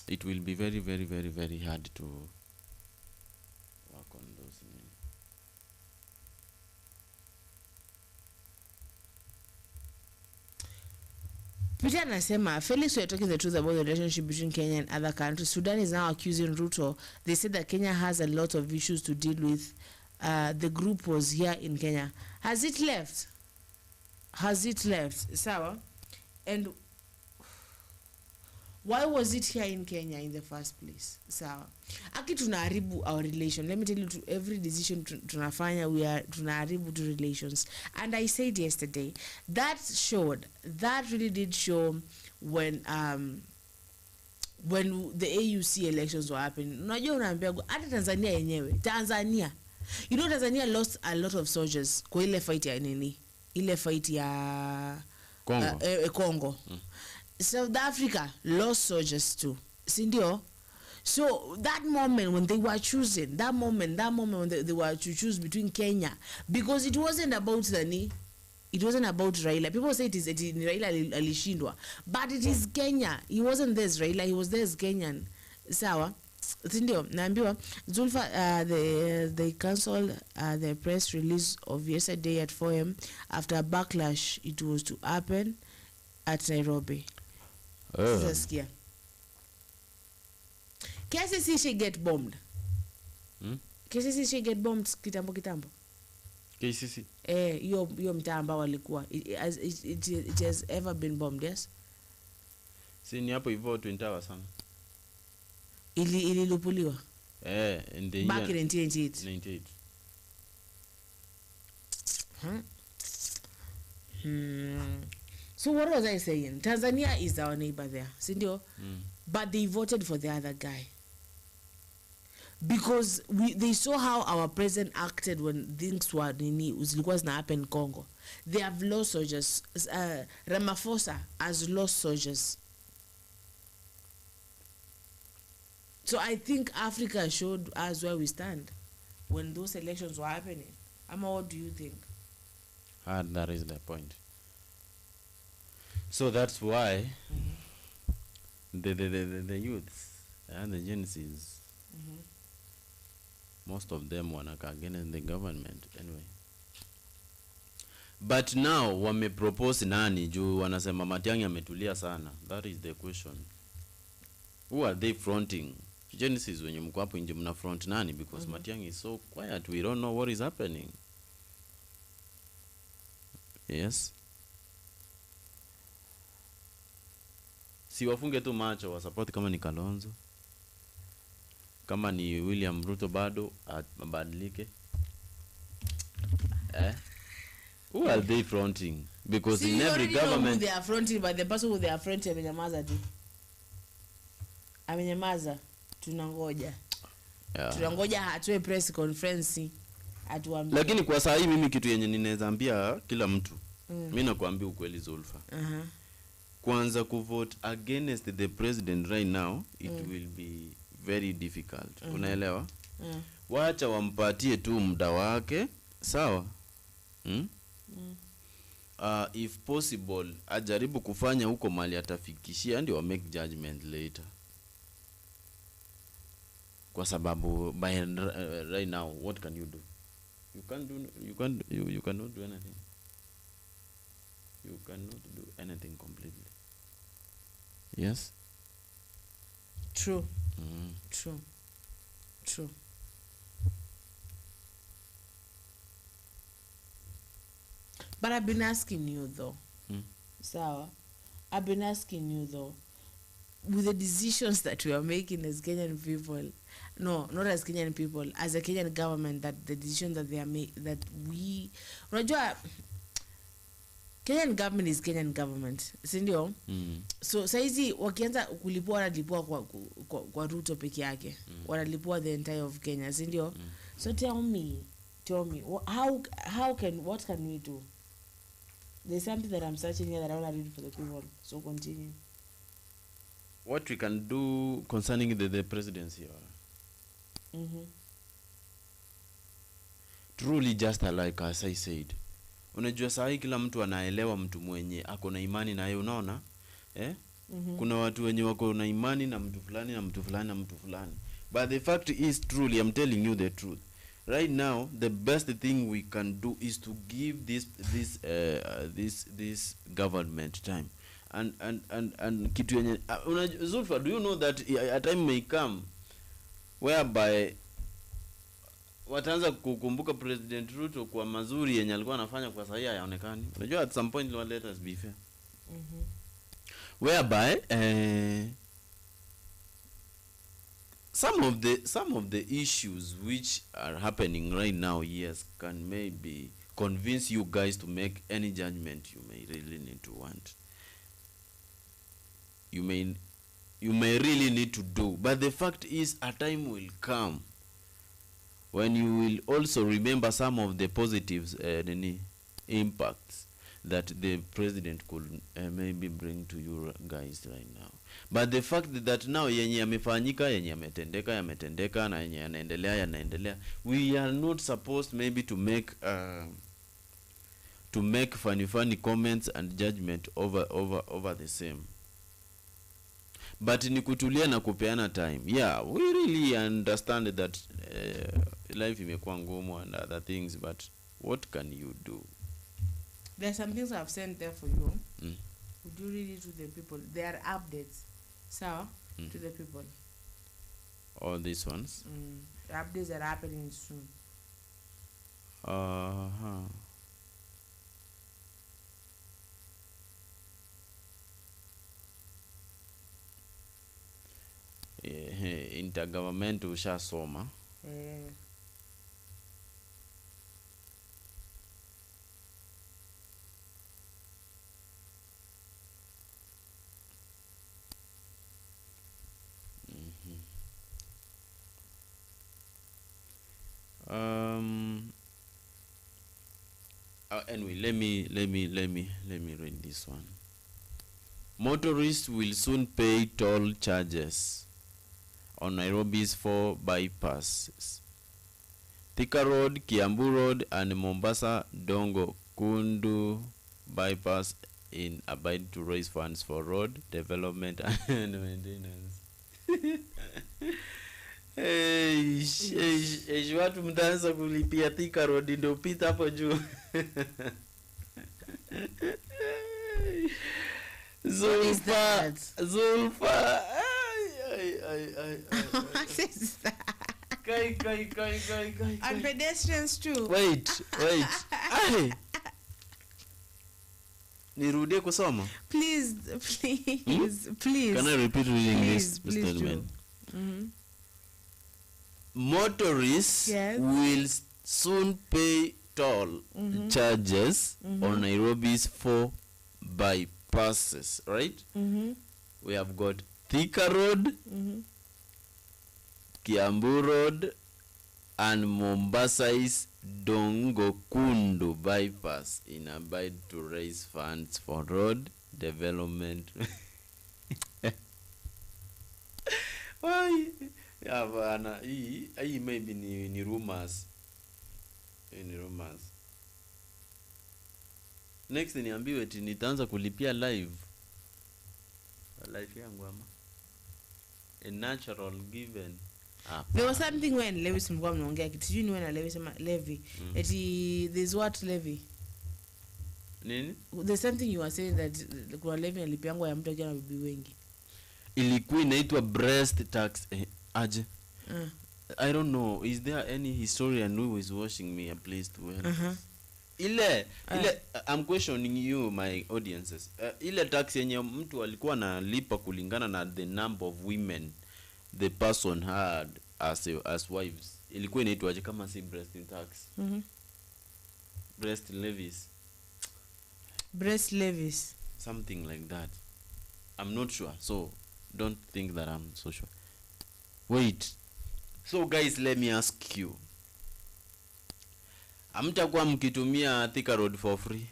It will be very hard to work on those men. Peter anasema, Felix, we are talking the truth about the relationship between Kenya and other countries. Sudan is now accusing Ruto. They said that Kenya has a lot of issues to deal with. The group was here in Kenya. Has it left? Sawa? And Why was it here in Kenya in the first place? Sawa. Aki tunaharibu our relation. Let me tell you, to every decision tunafanya, tunaharibu to relations. And I said yesterday, that really did show when the AUC elections were happening. Unajua unaambia hata Tanzania yenyewe. Tanzania. You know Tanzania lost a lot of soldiers kwa ile fight ya nini? Ile fight ya Congo. South Africa lost soldiers too. Sindio? So that moment when they were choosing, that moment when they were to choose between Kenya, because it wasn't about Zani, it wasn't about Raila. People say it is Raila alishindwa, but it is Kenya. He wasn't there as Raila, he was there as Kenyan. Sawa? Sindio, naambiwa Zulfa, they cancelled the press release of yesterday at 4 a.m. after a backlash it was to happen at Nairobi. Saskia. KCC she get bombed. KCC she get bombed kitambo. KCC? Yo mtamba walikuwa. It has ever been bombed, yes? Si ni hapo hivyo Twin Tower sana. Ililupuliwa. In the back in 1998. So what was I saying? Tanzania is our neighbor there, sindio? But they voted for the other guy because they saw how our president acted when things were zilikuwa happen in Congo. They have lost soldiers. Ramaphosa has lost soldiers. So I think Africa showed us where we stand when those elections were happening. Ama, what do you think? That is the point. So that's why the youths and the Gen Zs, most of them wanaka against the government anyway. But now wame propose nani juu wanasema Matiang'i ametulia sana. That is the question. Who are they fronting? Gen Zs wenye mko hapo nje mna front nani? Because Matiang'i is so quiet, we don't know what is happening. Yes. Si wafunge tu macho wa support kama ni Kalonzo, kama ni William Ruto bado abadilike. Who are they fronting? Because in every government they are fronting, but the person who they are fronting amenyamaza tu. Amenyamaza, tunangoja. Tunangoja hatue press conference atuambie. Lakini kwa saa hii mimi kitu yenye ninaweza ambia kila mtu, mimi nakwambia ukweli Zulfa. Kwanza kuvote against the president right now, it will be very difficult. Unaelewa? Wacha wampatie tu muda wake, sawa? If possible, ajaribu kufanya huko mali atafikishia ndio make judgment later. Kwa sababu by right now, what can you do? You cannot do anything. You cannot do anything completely. Yes? True. True. But I've been asking you though. So, I've been asking you though, with the decisions that we are making as Kenyan people, no, not as Kenyan people, as a Kenyan government, that the decision that they are that we, unajua, Kenyan government is Kenyan government, sindio? So saizi wakianza kulipua wanalipua kwa Ruto peke yake, wanalipua the entire of Kenya, sindio? So tell me, what can we do? There's something that I'm searching here that I want to read for the people, so continue. What we can do concerning the presidency? Truly just like as I said. Unajua saa hii kila mtu anaelewa mtu mwenye ako na imani na yeye, unaona? Kuna watu wenye wako na imani na mtu fulani na mtu fulani na mtu fulani. But the fact is, truly, I'm telling you the truth. Right now, the best thing we can do is to give this government time. And kitu yenye Zulfa, do you know that a time may come whereby wataanza kukumbuka President Ruto kwa mazuri yenye alikuwa anafanya kwa sahihi hayaonekani? Unajua at some point, let us be fair. Whereby some of the issues which are happening right now, yes, can maybe convince you guys to make any judgment you may really need to want. You may really need to do, but the fact is a time will come when you will also remember some of the positives and impacts that the president could maybe bring to you guys right now. But the fact that now yenye yamefanyika, yenye yametendeka na yenye yanaendelea, we are not supposed maybe to make funny comments and judgment over the same. But ni kutulia na kupeana time. Yeah, we really understand that life imekuwa ngumu and other things, but what can you do? There are some things I've sent there for you. Would you read it to the people? They are updates, to the people. All these ones? The updates are happening soon. Intergovernment ushasoma. Anyway, let me read this one. Motorists will soon pay toll charges on Nairobi's 4 bypasses: Thika Road, Kiambu Road, and Mombasa Dongo Kundu bypass, in a bid to raise funds for road development and maintenance. Watu mtaanza kulipia Thika Road ndio pita hapo juu. Zulfa. Kai. And pedestrians too. Wait. Nirudie kusoma? Please. Can I repeat reading this statement? Motorists will soon pay toll charges on Nairobi's 4 bypasses, right? We have got Thika Road, Kiambu Road, and Mombasa's Dongo Kundu bypass, in a bid to raise funds for road development. Why? Yeah, bana, hii maybe ni rumors. Ni rumors. Next niambiwe eti nitaanza kulipia live yangu ama a natural given. There was something when Lewis mlikuwa mnaongea kitu. You know when Lewis sema levy. Eti there's what levy? Nini? There's something you were saying that kwa levy alipiangwa ya mtu akiwa na bibi wengi. Ilikuwa inaitwa breast tax aje. I don't know, is there any historian who is watching me, please to help? Ile I'm questioning you, my audiences. Ile tax yenye mtu alikuwa analipa kulingana na the number of women the person had as wives, ilikuwa inaitwa aje kama si breast tax? Breast levies, something like that. I'm not sure, so don't think that I'm so sure. Wait, so guys, let me ask you, amtakuwa mkitumia Thika Road for free?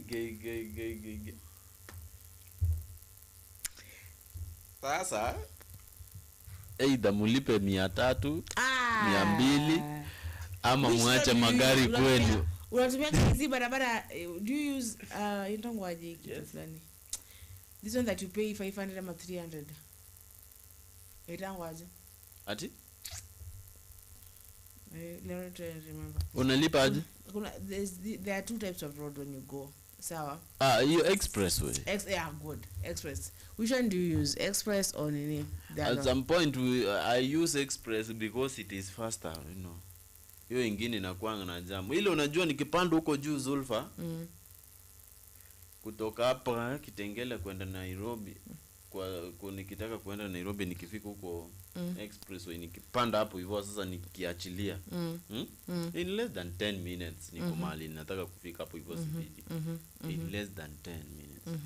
Gay. Sasa either mulipe 300, 200 ama muache magari kwenu. Unatumia hizi barabara, do you use intongwaje kitu fulani? This one that you pay 500 ama 300. Itangwaje? Ati? Let me remember. Unalipa aje? There are 2 types of road when you go. Sawa. You expressway. Yeah, good. Express. Which one do you use? Express or nini? At some point I use express because it is faster, you know. hiyo ingine inakuanga na jamu ile. Unajua nikipanda huko juu Zulfa, kutoka hapa Kitengela kwenda Nairobi, kwa nikitaka kwenda Nairobi, nikifika huko expressway, nikipanda hapo hivyo sasa, nikiachilia in less than 10 minutes niko mahali nataka kufika hapo hivyo speed. In less than 10 minutes.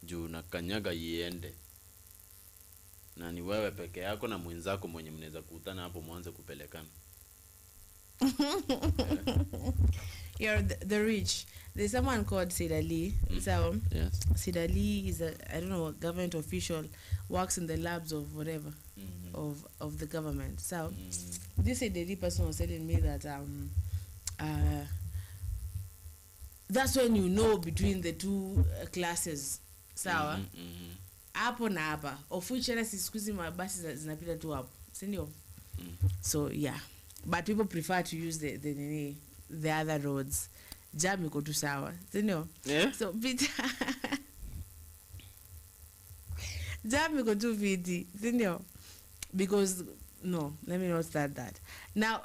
Juu na kanyaga iende, na ni wewe peke yako na mwenzako mwenye mnaweza kukutana hapo mwanze kupelekana. You're the rich. There's someone called Sidali. So Yes. Sidali is I don't know, a government official, works in the labs of whatever of the government. So this Sidali person was telling me that that's when you know between the two classes. Sawa. Hapo na hapa. Of which siku hizi mabasi zinapita tu hapo. Si ndio? So yeah. But people prefer to use the other roads. Jam iko tu sawa. Si ndio? Yeah. So Peter jam iko tu fiti. Si ndio? Because no, let me not start that. Now,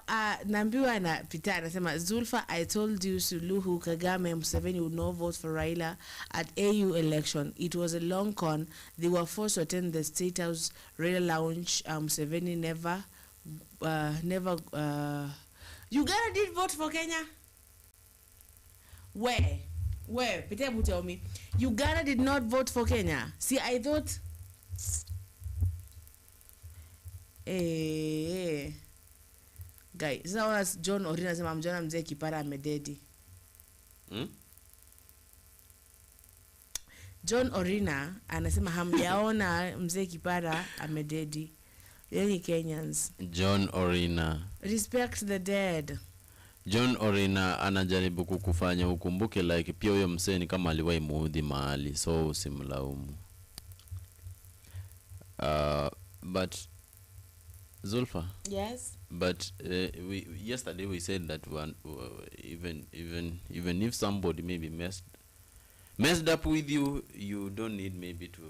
Nambiwa na Peter anasema, Zulfa, I told you Suluhu, Kagame, Museveni would not vote for Raila at AU election. It was a long con. They were forced to attend the State House Raila lounge. Museveni never. Uganda did vote for Kenya? Where? Peter, tell me. Uganda did not vote for Kenya. See, I thought... Guy, sasa was John Orina sema mjana mzee Kipara amededi. John Orina anasema hamjaona mzee Kipara amededi. Any Kenyans. John Orina. Respect the dead. John Orina anajaribu kukufanya ukumbuke like pia huyo msee ni kama aliwahi muudhi mahali, so usimlaumu. But Zulfa. Yes. But yesterday we said that even if somebody maybe messed up with you, you don't need maybe to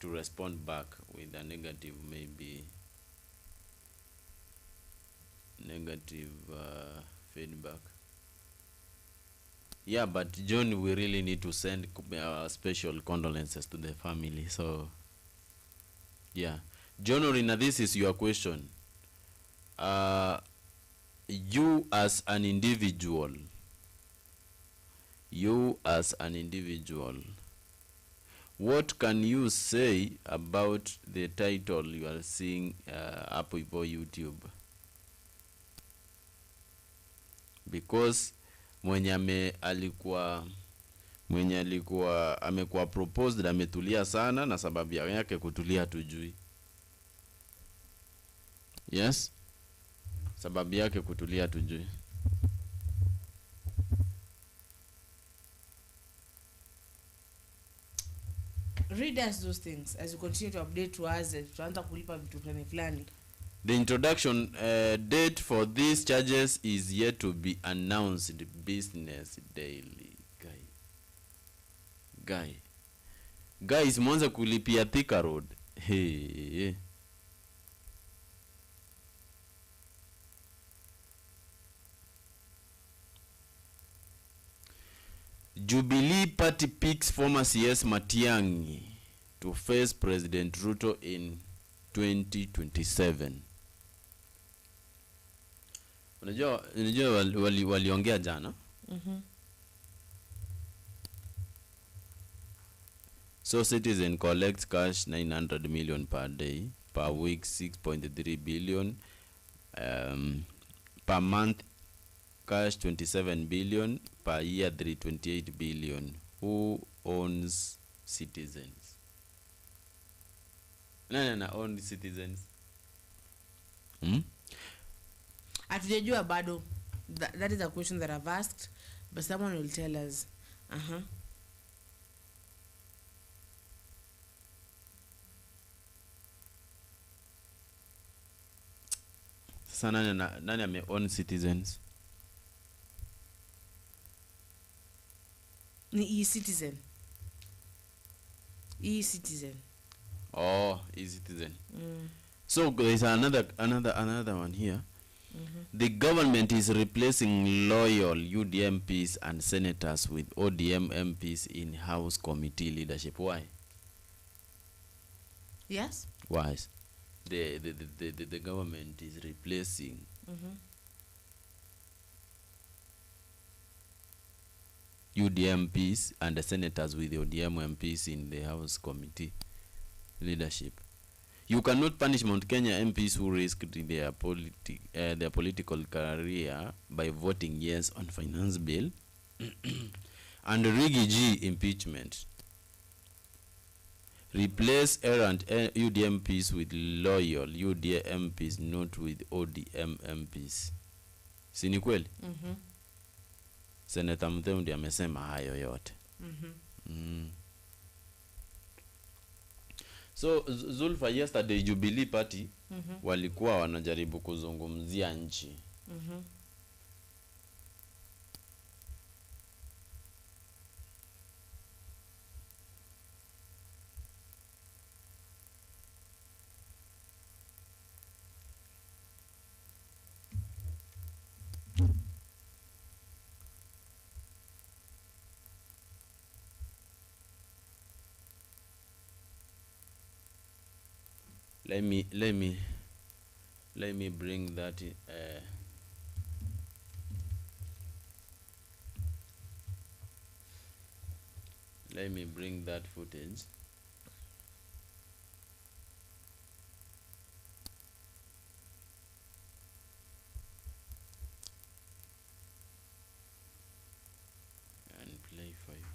respond back with a negative feedback. Yeah, but John, we really need to send special condolences to the family. So yeah, John Orina, this is your question. You as an individual, what can you say about the title you are seeing up before YouTube? Because mwenye alikuwa amekuwa proposed ametulia sana, na sababu yake kutulia tujui. Yes? Sababu yake kutulia tujui. Read us those things as you continue to update to us. Tuanza kulipa vitu fulani. The introduction date for these charges is yet to be announced. Business Daily. Guys, mwanza kulipia Thika Road. Hey. Jubilee party picks former CS Matiang'I to face President Ruto in 2027. Unajua waliongea jana. So citizen collects cash 900 million per day, per week 6.3 billion, per month cash 27 billion, per year 328 billion. Who owns citizens? No, own citizens. Hatujajua bado. That is a question that I've asked, but someone will tell us. Sana nani ame own citizens? Ni e-citizen. E-citizen. Oh, e-citizen. So there's another one here. The government is replacing loyal UDM MPs and senators with ODM MPs in House Committee leadership. Why? Yes. Why? The government is replacing UDM MPs and the senators with the ODM MPs in the House Committee leadership. You cannot punish Mount Kenya MPs who risked their political career by voting yes on finance bill and Riggy G impeachment. Replace errant UDM MPs with loyal UDM MPs, not with ODM MPs. Si ni kweli? Senator Mthembu amesema hayo yote. So Zulfa, yesterday Jubilee party walikuwa wanajaribu kuzungumzia nchi. Let me bring that let me bring that footage. And play for you.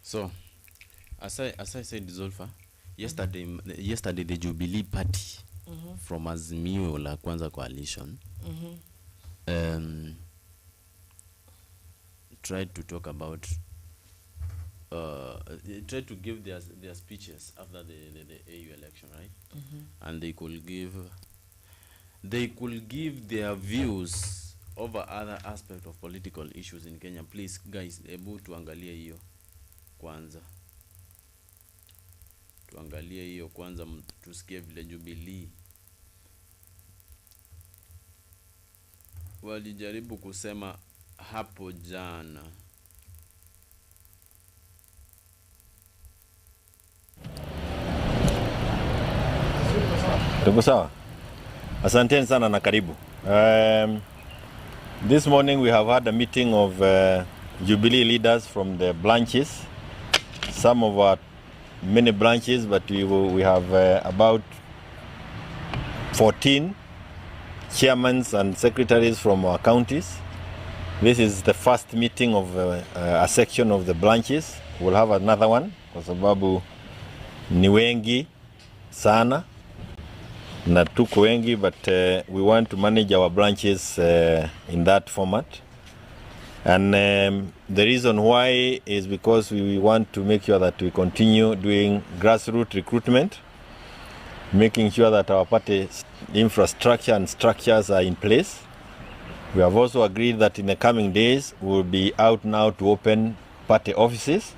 So, as I said, Zulfa, yesterday the Jubilee party from Azimio la Kwanza coalition tried to talk about tried to give their speeches after the AU election, right? And they could give their views over other aspects of political issues in Kenya. Please guys, ebu tuangalie hiyo kwanza. Tuangalie hiyo kwanza, tusikie vile Jubilee walijaribu kusema hapo jana. Tuko sawa. Asanteni sana na karibu. This morning we have had a meeting of Jubilee leaders from the branches. Some of our many branches, but we have about 14 chairmen and secretaries from our counties. This is the first meeting of a section of the branches. We'll have another one kwa sababu ni wengi sana na tuko wengi, but we want to manage our branches in that format. And the reason why is because we want to make sure that we continue doing grassroots recruitment, making sure that our party infrastructure and structures are in place, We have also agreed that in the coming days we'll be out now to open party offices.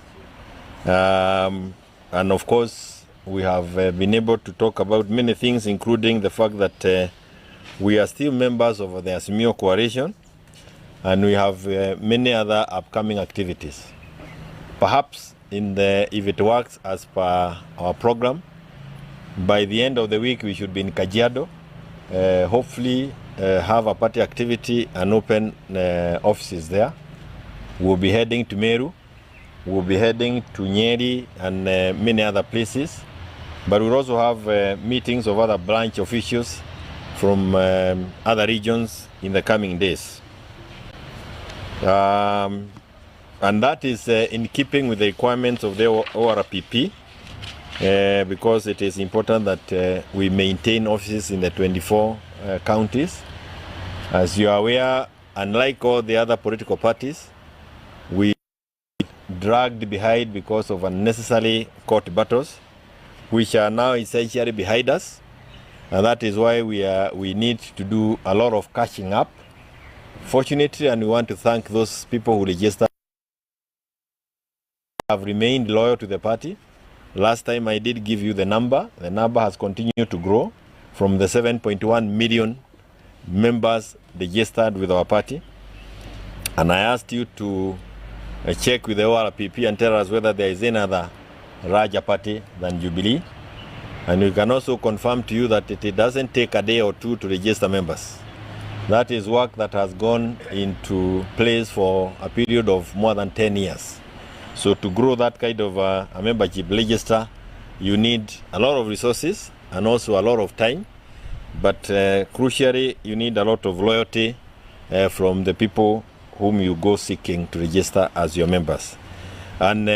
And of course, we have been able to talk about many things, including the fact that we are still members of the Azimio Coalition, and we have many other upcoming activities. Perhaps if it works as per our program, by the end of the week we should be in Kajiado, hopefully have a party activity and open offices there. We'll be heading to Meru, we'll be heading to Nyeri and many other places, but we'll also have meetings of other branch officials from other regions in the coming days. And that is in keeping with the requirements of the ORPP, because it is important that we maintain offices in the 24 counties. As you are aware, unlike all the other political parties, we dragged behind because of unnecessary court battles, which are now essentially behind us. And that is why we need to do a lot of catching up. Fortunately, and we want to thank those people who registered, have remained loyal to the party. Last time I did give you the number. The number has continued to grow from the 7.1 million members registered with our party. And I asked you to check with the ORPP and tell us whether there is any other larger party than Jubilee. And we can also confirm to you that it doesn't take a day or two to register members. That is work that has gone into place for a period of more than 10 years. So to grow that kind of a membership register, you need a lot of resources and also a lot of time. But crucially, you need a lot of loyalty from the people whom you go seeking to register as your members. And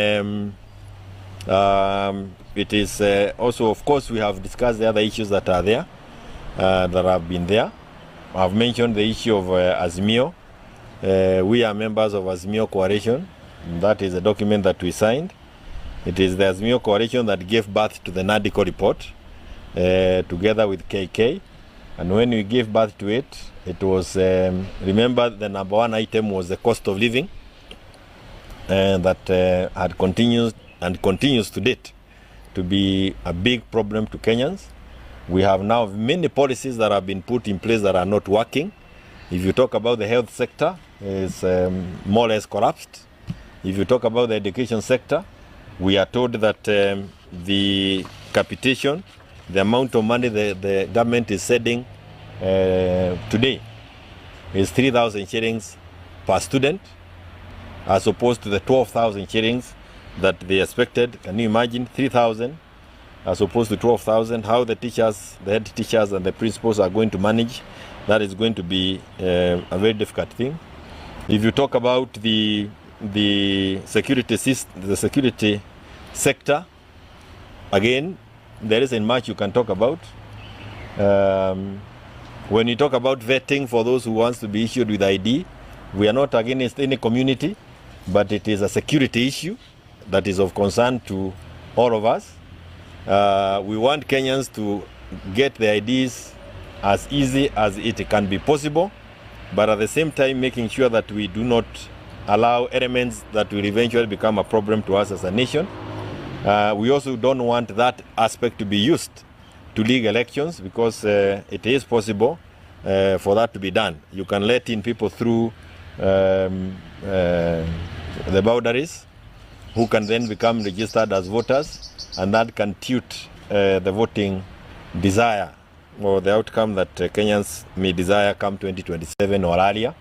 it is also, of course, we have discussed the other issues that are there, that have been there. I've mentioned the issue of Azimio. We are members of Azimio Coalition. That is a document that we signed. It is the Azimio Coalition that gave birth to the NADICO report, together with KK. And when we gave birth to it, it was, remember, the number one item was the cost of living, that had continued and continues to date to be a big problem to Kenyans. We have now many policies that have been put in place that are not working. If you talk about the health sector, it's more or less collapsed. If you talk about the education sector, we are told that the capitation, the amount of money the government is sending today is 3,000 shillings per student, as opposed to the 12,000 shillings that they expected. Can you imagine 3,000 as opposed to 12,000? How the teachers, the head teachers and the principals are going to manage? That is going to be a very difficult thing. If you talk about the security sector, again, there isn't much you can talk about. When you talk about vetting for those who wants to be issued with ID, we are not against any community, but it is a security issue that is of concern to all of us. We want Kenyans to get the IDs as easy as it can be possible, but at the same time making sure that we do not allow elements that will eventually become a problem to us as a nation. We also don't want that aspect to be used to league elections, because it is possible for that to be done. You can let in people through the boundaries who can then become registered as voters, and that can tilt the voting desire or the outcome that Kenyans may desire come 2027 or earlier.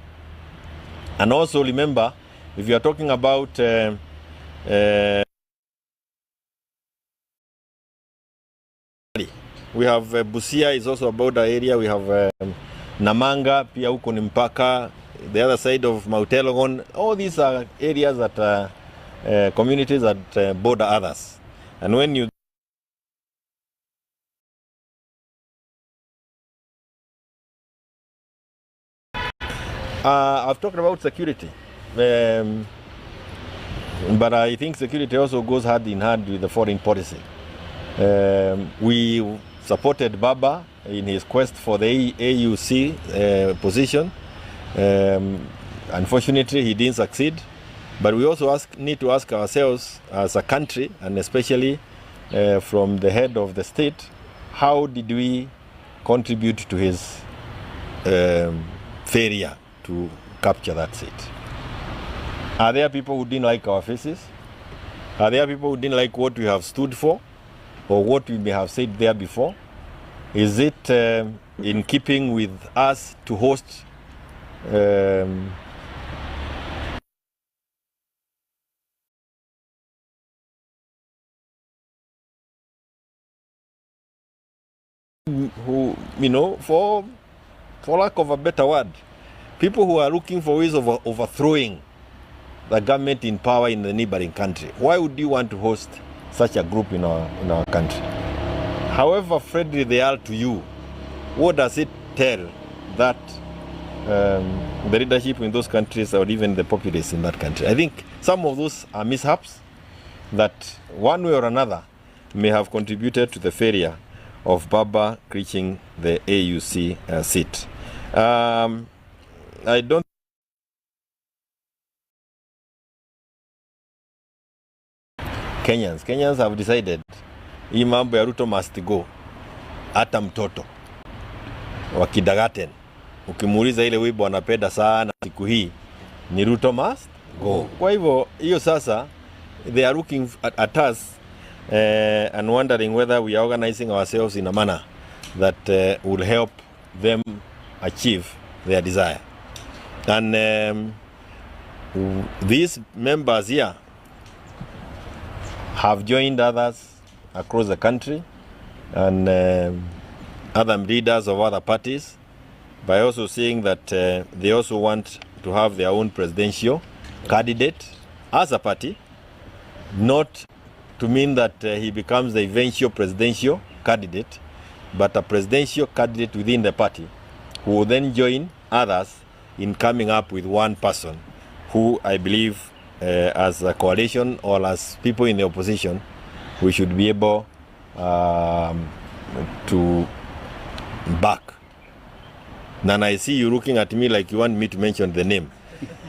And also remember, if you are talking about we have Busia is also a border area. We have Namanga, pia huko ni mpaka, the other side of Mount Elgon. All these are areas that are communities that border others. And when you I've talked about security, but I think security also goes hand in hand with the foreign policy. We supported Baba in his quest for the AUC position, Unfortunately, he didn't succeed. But we also need to ask ourselves as a country, and especially from the head of the state, how did we contribute to his failure to capture that seat? Are there people who didn't like our faces? Are there people who didn't like what we have stood for or what we may have said there before? Is it in keeping with us to host who, you know, for lack of a better word, people who are looking for ways of overthrowing the government in power in the neighboring country? Why would you want to host such a group in our country? However friendly they are to you, what does it tell that the leadership in those countries or even the populace in that country? I think some of those are mishaps that one way or another may have contributed to the failure of Baba reaching the AUC seat. I don't Kenyans have decided hii mambo ya Ruto must go. Hata mtoto wa kindergarten ukimuuliza ile wimbo anapenda sana siku hii ni Ruto must go. Kwa hivyo hiyo sasa they are looking at us and wondering whether we are organizing ourselves in a manner that will help them achieve their desire. And these members here have joined others across the country and other leaders of other parties by also saying that they also want to have their own presidential candidate as a party, not to mean that he becomes the eventual presidential candidate, but a presidential candidate within the party who will then join others in coming up with one person who I believe as a coalition or as people in the opposition, we should be able to back. And I see you looking at me like you want me to mention the name.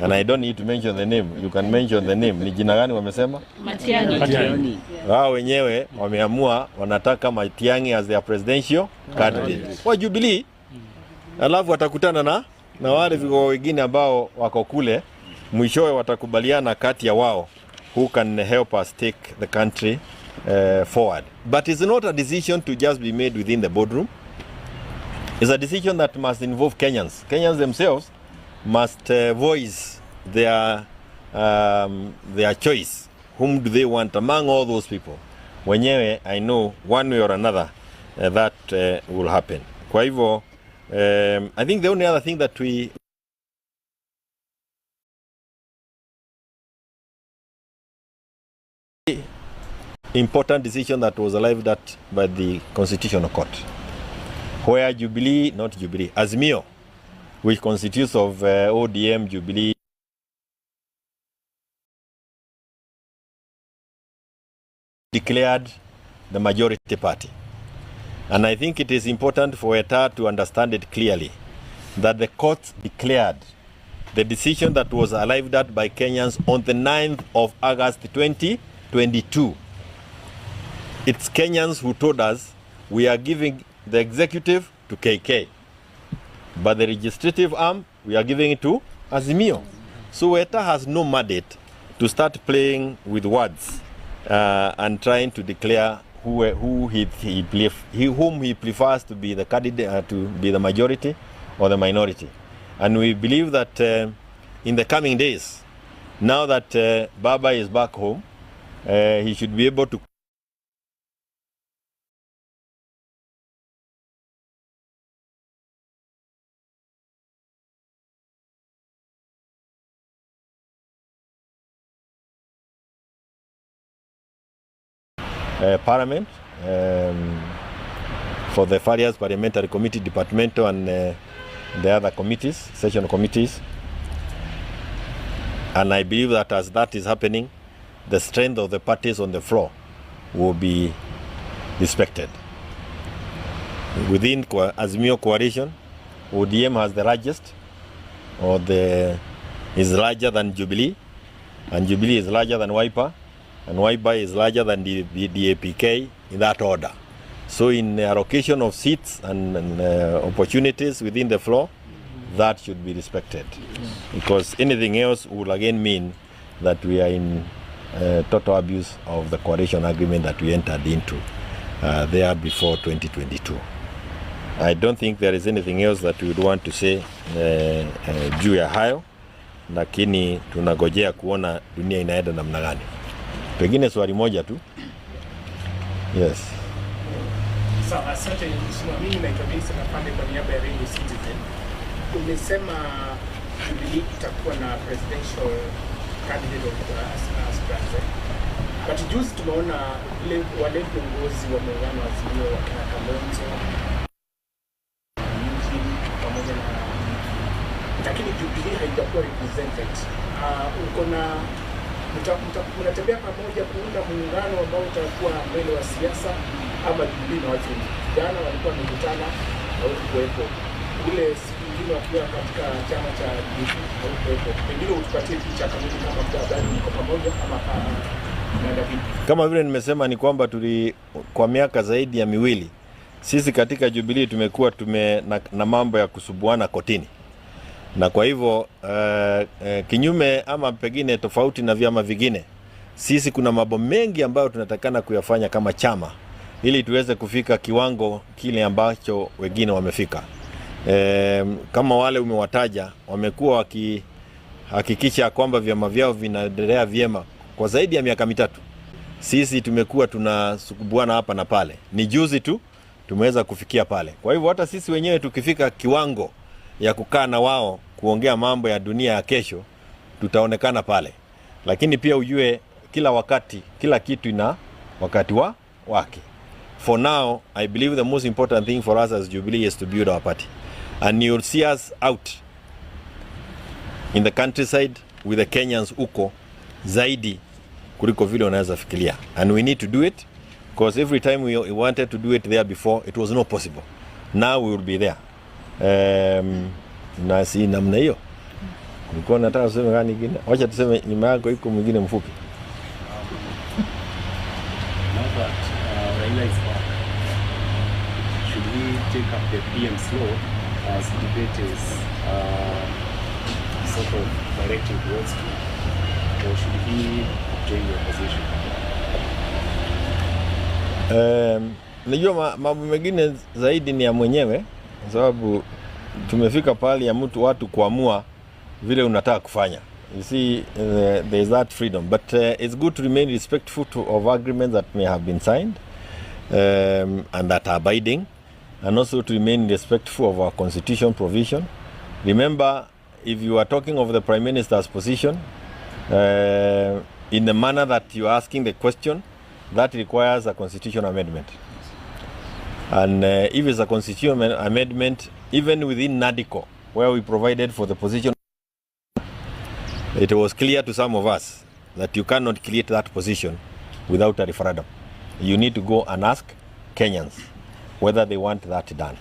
And I don't need to mention the name. You can mention the name. Ni jina gani wamesema? Matiang'i. Wao wenyewe wameamua wanataka Matiang'i as their presidential candidate. Wa Jubilee. Alafu watakutana na wale vigogo wengine ambao wako kule, mwishowe watakubaliana kati ya wao who can help us take the country forward. But it's not a decision to just be made within the boardroom. It's a decision that must involve Kenyans. Kenyans themselves must voice their choice. Whom do they want among all those people? Wenyewe, I know one way or another that will happen. Kwa hivyo, I think the only other thing that we important decision that was arrived at by the Constitutional Court, where Jubilee, not Jubilee, Azimio, which constitutes of ODM, Jubilee, declared the majority party. And I think it is important for ETA to understand it clearly that the court declared the decision that was arrived at by Kenyans on the 9th of August 2022. It's Kenyans who told us we are giving the executive to KK, but the legislative arm, we are giving it to Azimio. So ETA has no mandate to start playing with words and trying to declare whom he prefers to be the candidate, to be the majority or the minority. And we believe that in the coming days, now that Baba is back home, he should be able to Parliament, for the various parliamentary committee, departmental and the other committees, session committees. And I believe that as that is happening, the strength of the parties on the floor will be respected. Within Azimio coalition, ODM has the largest or is larger than Jubilee, and Jubilee is larger than Wiper, and Wiper is larger than the APK, in that order. So in the allocation of seats and opportunities within the floor, that should be respected. Because anything else will again mean that we are in total abuse of the coalition agreement that we entered into there before 2022. I don't think there is anything else that we would want to say juu ya hayo, lakini tunagojea kuona dunia inaenda namna gani. Pengine swali moja tu. Yes. Sawa, asante. Mimi naitwa Vincent Apande kwa niaba ya Radio Citizen. Umesema Jubilee itakuwa na presidential candidate of aspirants. But juzi tumeona wale viongozi wa muungano wa Azimio wakina Condolences pamoja na, lakini Jubilee haijakuwa represented. Mnatembea pamoja kuunda muungano ambao utakuwa mbele wa siasa, ama Jubilee na watu jana walikuwa wamekutana au kuwepo ile siku nyingine wakiwa katika chama cha Jubilee au kuwepo, pengine utupatie picha kamili kama habari iko pamoja ama kama vile nimesema ni kwamba kwa miaka zaidi ya miwili sisi katika Jubilee tumekuwa na mambo ya kusubuana kotini, na kwa hivyo kinyume ama pengine tofauti na vyama vingine, sisi kuna mambo mengi ambayo tunatakana kuyafanya kama chama ili tuweze kufika kiwango kile ambacho wengine wamefika. Kama wale umewataja wamekuwa wakihakikisha kwamba vyama vyao vinaendelea vyema kwa zaidi ya miaka mitatu. Sisi tumekuwa tunasukubuana hapa na pale. Ni juzi tu tumeweza kufikia pale. Kwa hivyo hata sisi wenyewe tukifika kiwango ya kukaa na wao kuongea mambo ya dunia ya kesho, tutaonekana pale. Lakini pia ujue kila wakati, kila kitu ina wakati wake. For now, I believe the most important thing for us as Jubilee is to build our party. And you'll see us out in the countryside with the Kenyans uko zaidi kuliko vile unaweza fikiria. And we need to do it because every time we wanted to do it there before, it was not possible. Now we will be there. Na si namna hiyo. Nilikuwa nataka kusema gani nyingine? Wacha tuseme nyuma yako iko mwingine mfupi. Should we take up the PM slow as debate is sort of directing towards him, or should he join your position? Najua mambo mengine zaidi ni ya mwenyewe, kwa sababu tumefika pale ya watu kuamua vile unataka kufanya. You see, there is that freedom, but it's good to remain respectful of agreements that may have been signed and that are binding, and also to remain respectful of our constitution provision. Remember, if you are talking of the Prime Minister's position, in the manner that you are asking the question, that requires a constitutional amendment. And if it's a constitutional amendment, even within NADICO, where we provided for the position, it was clear to some of us that you cannot create that position without a referendum. You need to go and ask Kenyans whether they want that done.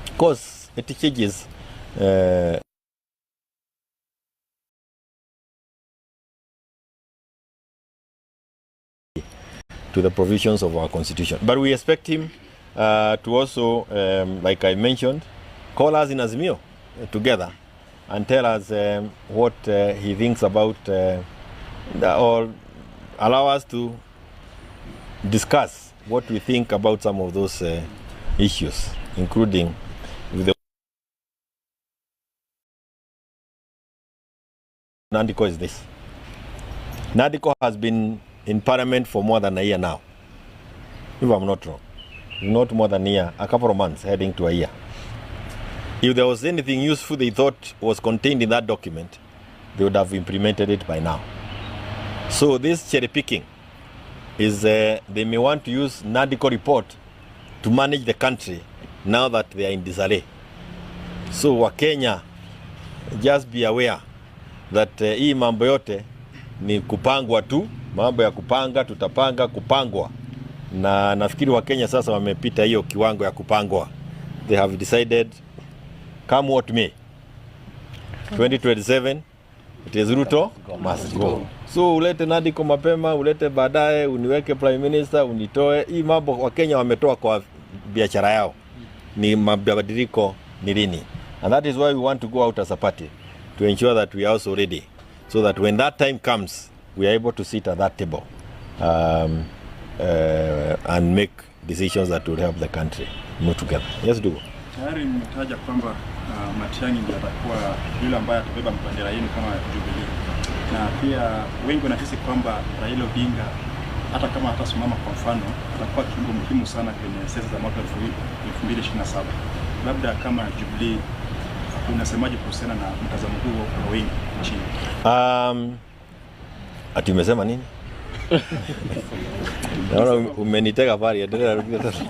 Of course, it changes to the provisions of our constitution. But we expect him to also, like I mentioned, call us in Azimio together and tell us what he thinks about, or allow us to discuss what we think about some of those issues, including with the NADICO is this. NADICO has been in Parliament for more than a year now, if I'm not wrong. Not more than a year, a couple of months, heading to a year. If there was anything useful they thought was contained in that document, they would have implemented it by now. So this cherry picking is, they may want to use NADICO report to manage the country now that they are in disarray. So Wakenya, just be aware that hii mambo yote ni kupangwa tu, mambo ya kupanga, tutapanga, kupangwa. Na nafikiri Wakenya sasa wamepita hiyo kiwango ya kupangwa. They have decided, come what may, 2027 it is Ruto must go. So ulete Nadiko mapema, ulete baadaye, uniweke prime minister, unitoe. Hii mambo wa Kenya wametoa kwa biashara yao. Ni mabadiliko ni lini. And that is why we want to go out as a party to ensure that we are also ready, so that when that time comes, we are able to sit at that table and make decisions that will help the country move together. Yes, do. Tayari nimetaja kwamba Matiang'i ndiye atakuwa yule ambaye atabeba bendera yenu kama Jubilee. Na pia wengi wanahisi kwamba Raila Odinga hata kama atasimama kwa mfano atakuwa kiungo muhimu sana kwenye siasa za mwaka 2027. Labda kama Jubilee unasemaje kuhusiana na mtazamo huo kwa wengi nchini? Ati umesema nini? Naona umenitega pale, endelea rudia sasa.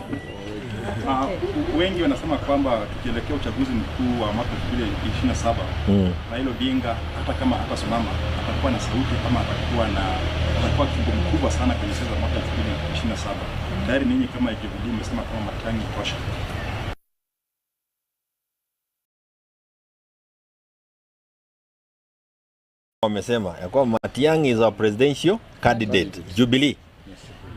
Wengi wanasema kwamba tukielekea uchaguzi mkuu wa mwaka 2027, Raila Odinga hata kama hatasimama atakuwa na sauti, kama atakuwa kiungo mkubwa sana kwenye siasa za mwaka 2027. Tayari ninyi kama Jubilee mmesema kama Matiang'i tosha. Wamesema ya kwamba Matiang'i is our presidential candidate, Jubilee.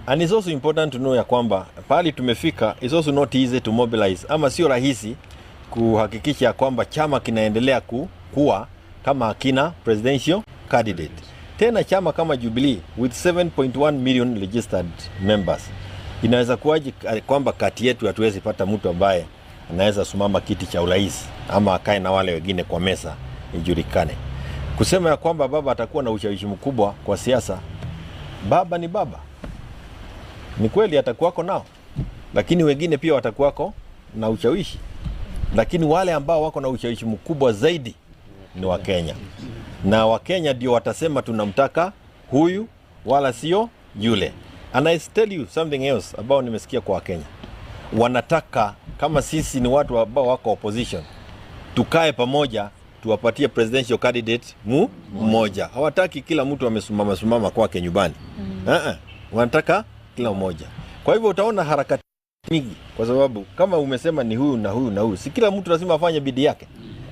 And it's also important to know ya kwamba pali tumefika, it's also not easy to mobilize. Ama sio rahisi kuhakikisha kwamba chama kinaendelea kuwa kama hakina presidential candidate. Tena chama kama Jubilee with 7.1 million registered members, inaweza kuwaje kwamba kati yetu hatuwezi pata mtu ambaye anaweza simama kiti cha urais ama akae na wale wengine kwa meza ijulikane. Kusema ya kwamba baba atakuwa na ushawishi mkubwa kwa siasa, baba ni baba. Ni kweli atakuwako nao, lakini wengine pia watakuwako na ushawishi. Lakini wale ambao wako na ushawishi mkubwa zaidi ni Wakenya. Na Wakenya ndio watasema tunamtaka huyu wala sio yule. And I tell you something else ambao nimesikia kwa Wakenya. Wanataka kama sisi ni watu ambao wako opposition, tukae pamoja tuwapatie presidential candidate mmoja. Hawataki kila mtu amesimama kwake nyumbani. Wanataka kila mmoja. Kwa hivyo utaona harakati mingi, kwa sababu kama umesema ni huyu na huyu na huyu, si kila mtu lazima afanye bidii yake.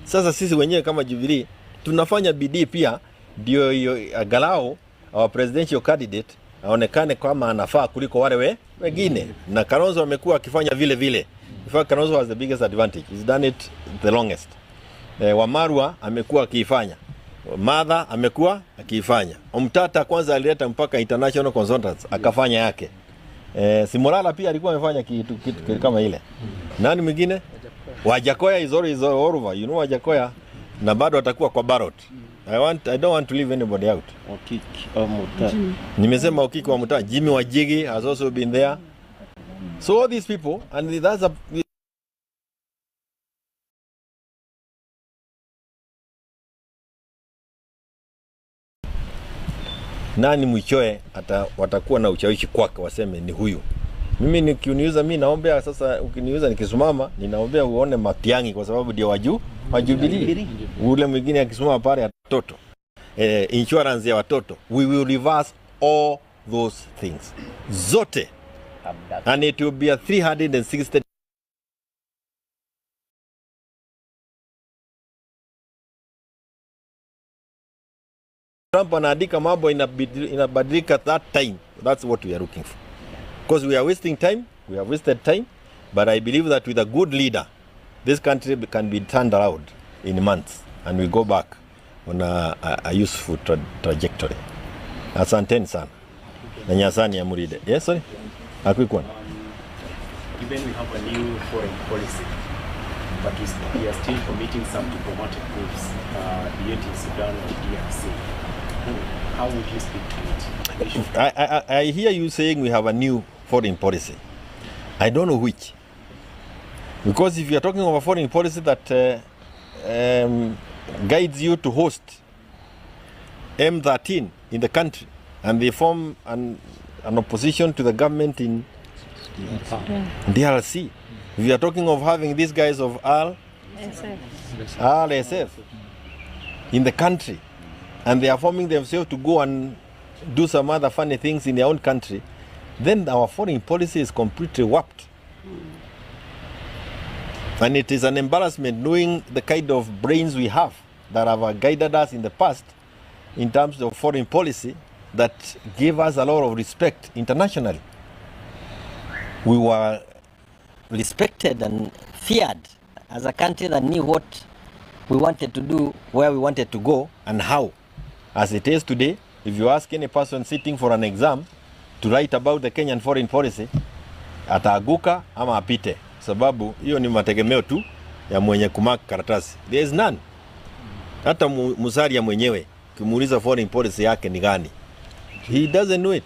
Sasa sisi wenyewe kama Jubilee tunafanya bidii pia, ndio angalau our presidential candidate aonekane kama anafaa kuliko wale wengine. Na Kalonzo amekuwa akifanya vile vile. In fact, Kalonzo has the biggest advantage. He's done it the longest. Wamarwa amekuwa akifanya. Madha amekuwa akifanya. Omtata kwanza alileta mpaka international consultants akafanya yake. Simulala pia alikuwa amefanya kitu kama ile. Nani mwingine? Wajakoya is always over. You know Wajakoya, na bado atakuwa kwa ballot. I don't want to leave anybody out. Okiki au Mutai. Nimesema Okiki wa Mutai. Jimmy Wajigi has also been there. So all these people, and that's a nani mwichoe watakuwa na ushawishi kwake, waseme ni huyu. Mimi nikiniuza, mimi naombea sasa, ukiniuza nikisimama ninaombea uone Matiang'i, kwa sababu ndio wa Jubilee. Ule mwingine akisimama pale watoto, insurance ya watoto, we will reverse all those things zote, and it will be a 360. Trump anaandika mambo inabadilika that time. That's what we are looking for, because we are wasting time, we have wasted time, but I believe that with a good leader this country can be turned around in months and we go back on a useful trajectory. Asanteni sana na Nyasani ya Muride. Yes, sorry, a quick one. Even we have a new foreign policy, but we are still committing some diplomatic moves, be it in Sudan or DRC. How would you speak to it? I hear you saying we have a new foreign policy. I don't know which. Because if you are talking of a foreign policy that guides you to host M13 in the country, and they form an opposition to the government in DRC. If you are talking of having these guys of RSF in the country, and they are forming themselves to go and do some other funny things in their own country, then our foreign policy is completely warped. And it is an embarrassment knowing the kind of brains we have that have guided us in the past in terms of foreign policy that gave us a lot of respect internationally. We were respected and feared as a country that knew what we wanted to do, where we wanted to go, and how. As it is today, if you ask any person sitting for an exam to write about the Kenyan foreign policy, ataaguka ama apite, sababu hiyo ni mategemeo tu ya mwenye kumark karatasi. There is none. Hata Musalia mwenyewe kimuuliza foreign policy yake ni gani, he doesn't know it.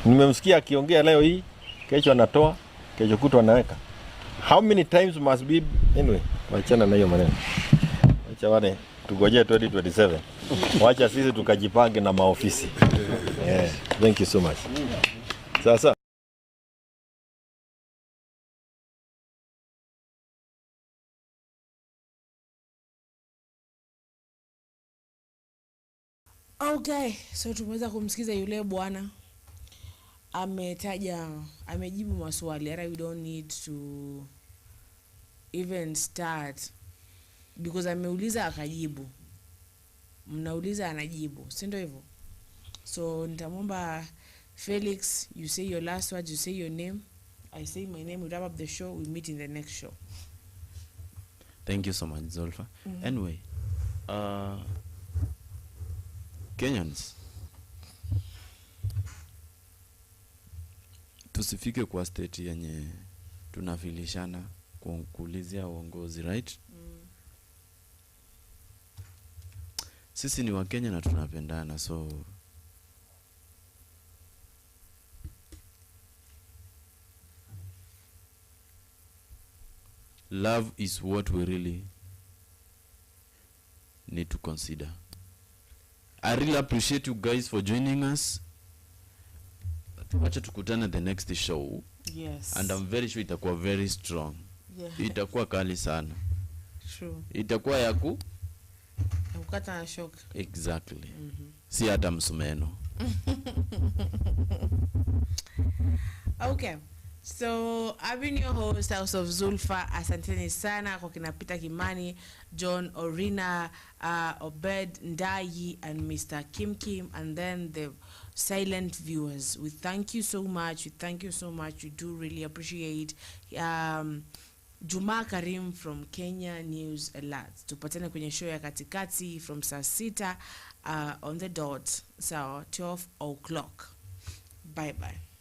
Nimemsikia akiongea leo hii, kesho anatoa, kesho kutwa anaweka. How many times must be anyway? Wachana na hiyo maneno. Wacha wale tugojee 2027. Wacha sisi tukajipange na maofisi. Yeah, thank you so much. Sasa okay, so tumeweza kumsikiza yule bwana. Amejibu maswali. Hata we don't need to even start because ameuliza akajibu. Mnauliza anajibu, si ndio hivyo? So nitamwomba Felix, you say your last words, you say your name, I say my name, we wrap up the show, we meet in the next show. Thank you so much, Zolfa. Anyway, Kenyans, tusifike kwa state yenye tunafilishana kuulizia uongozi, right? Sisi ni wa Kenya na tunapendana, so love is what we really need to consider. I really appreciate you guys for joining us. Wacha tukutane the next show. Yes. And I'm very sure itakuwa very strong. Yeah. Itakuwa kali sana. True. Itakuwa yaku Ukata na shock. Exactly. Si hata msumeno. Okay. So I've been your host, House of Zulfa. Asanteni sana kwa kina Peter Kimani, John Orina, Obed Ndayi, and Mr. Kim, and then the silent viewers. We thank you so much. We thank you so much. We do really appreciate. Juma Karim from Kenya News Alert. Tupatane kwenye show ya katikati from saa 6 on the dot. So 12 o'clock. Bye bye.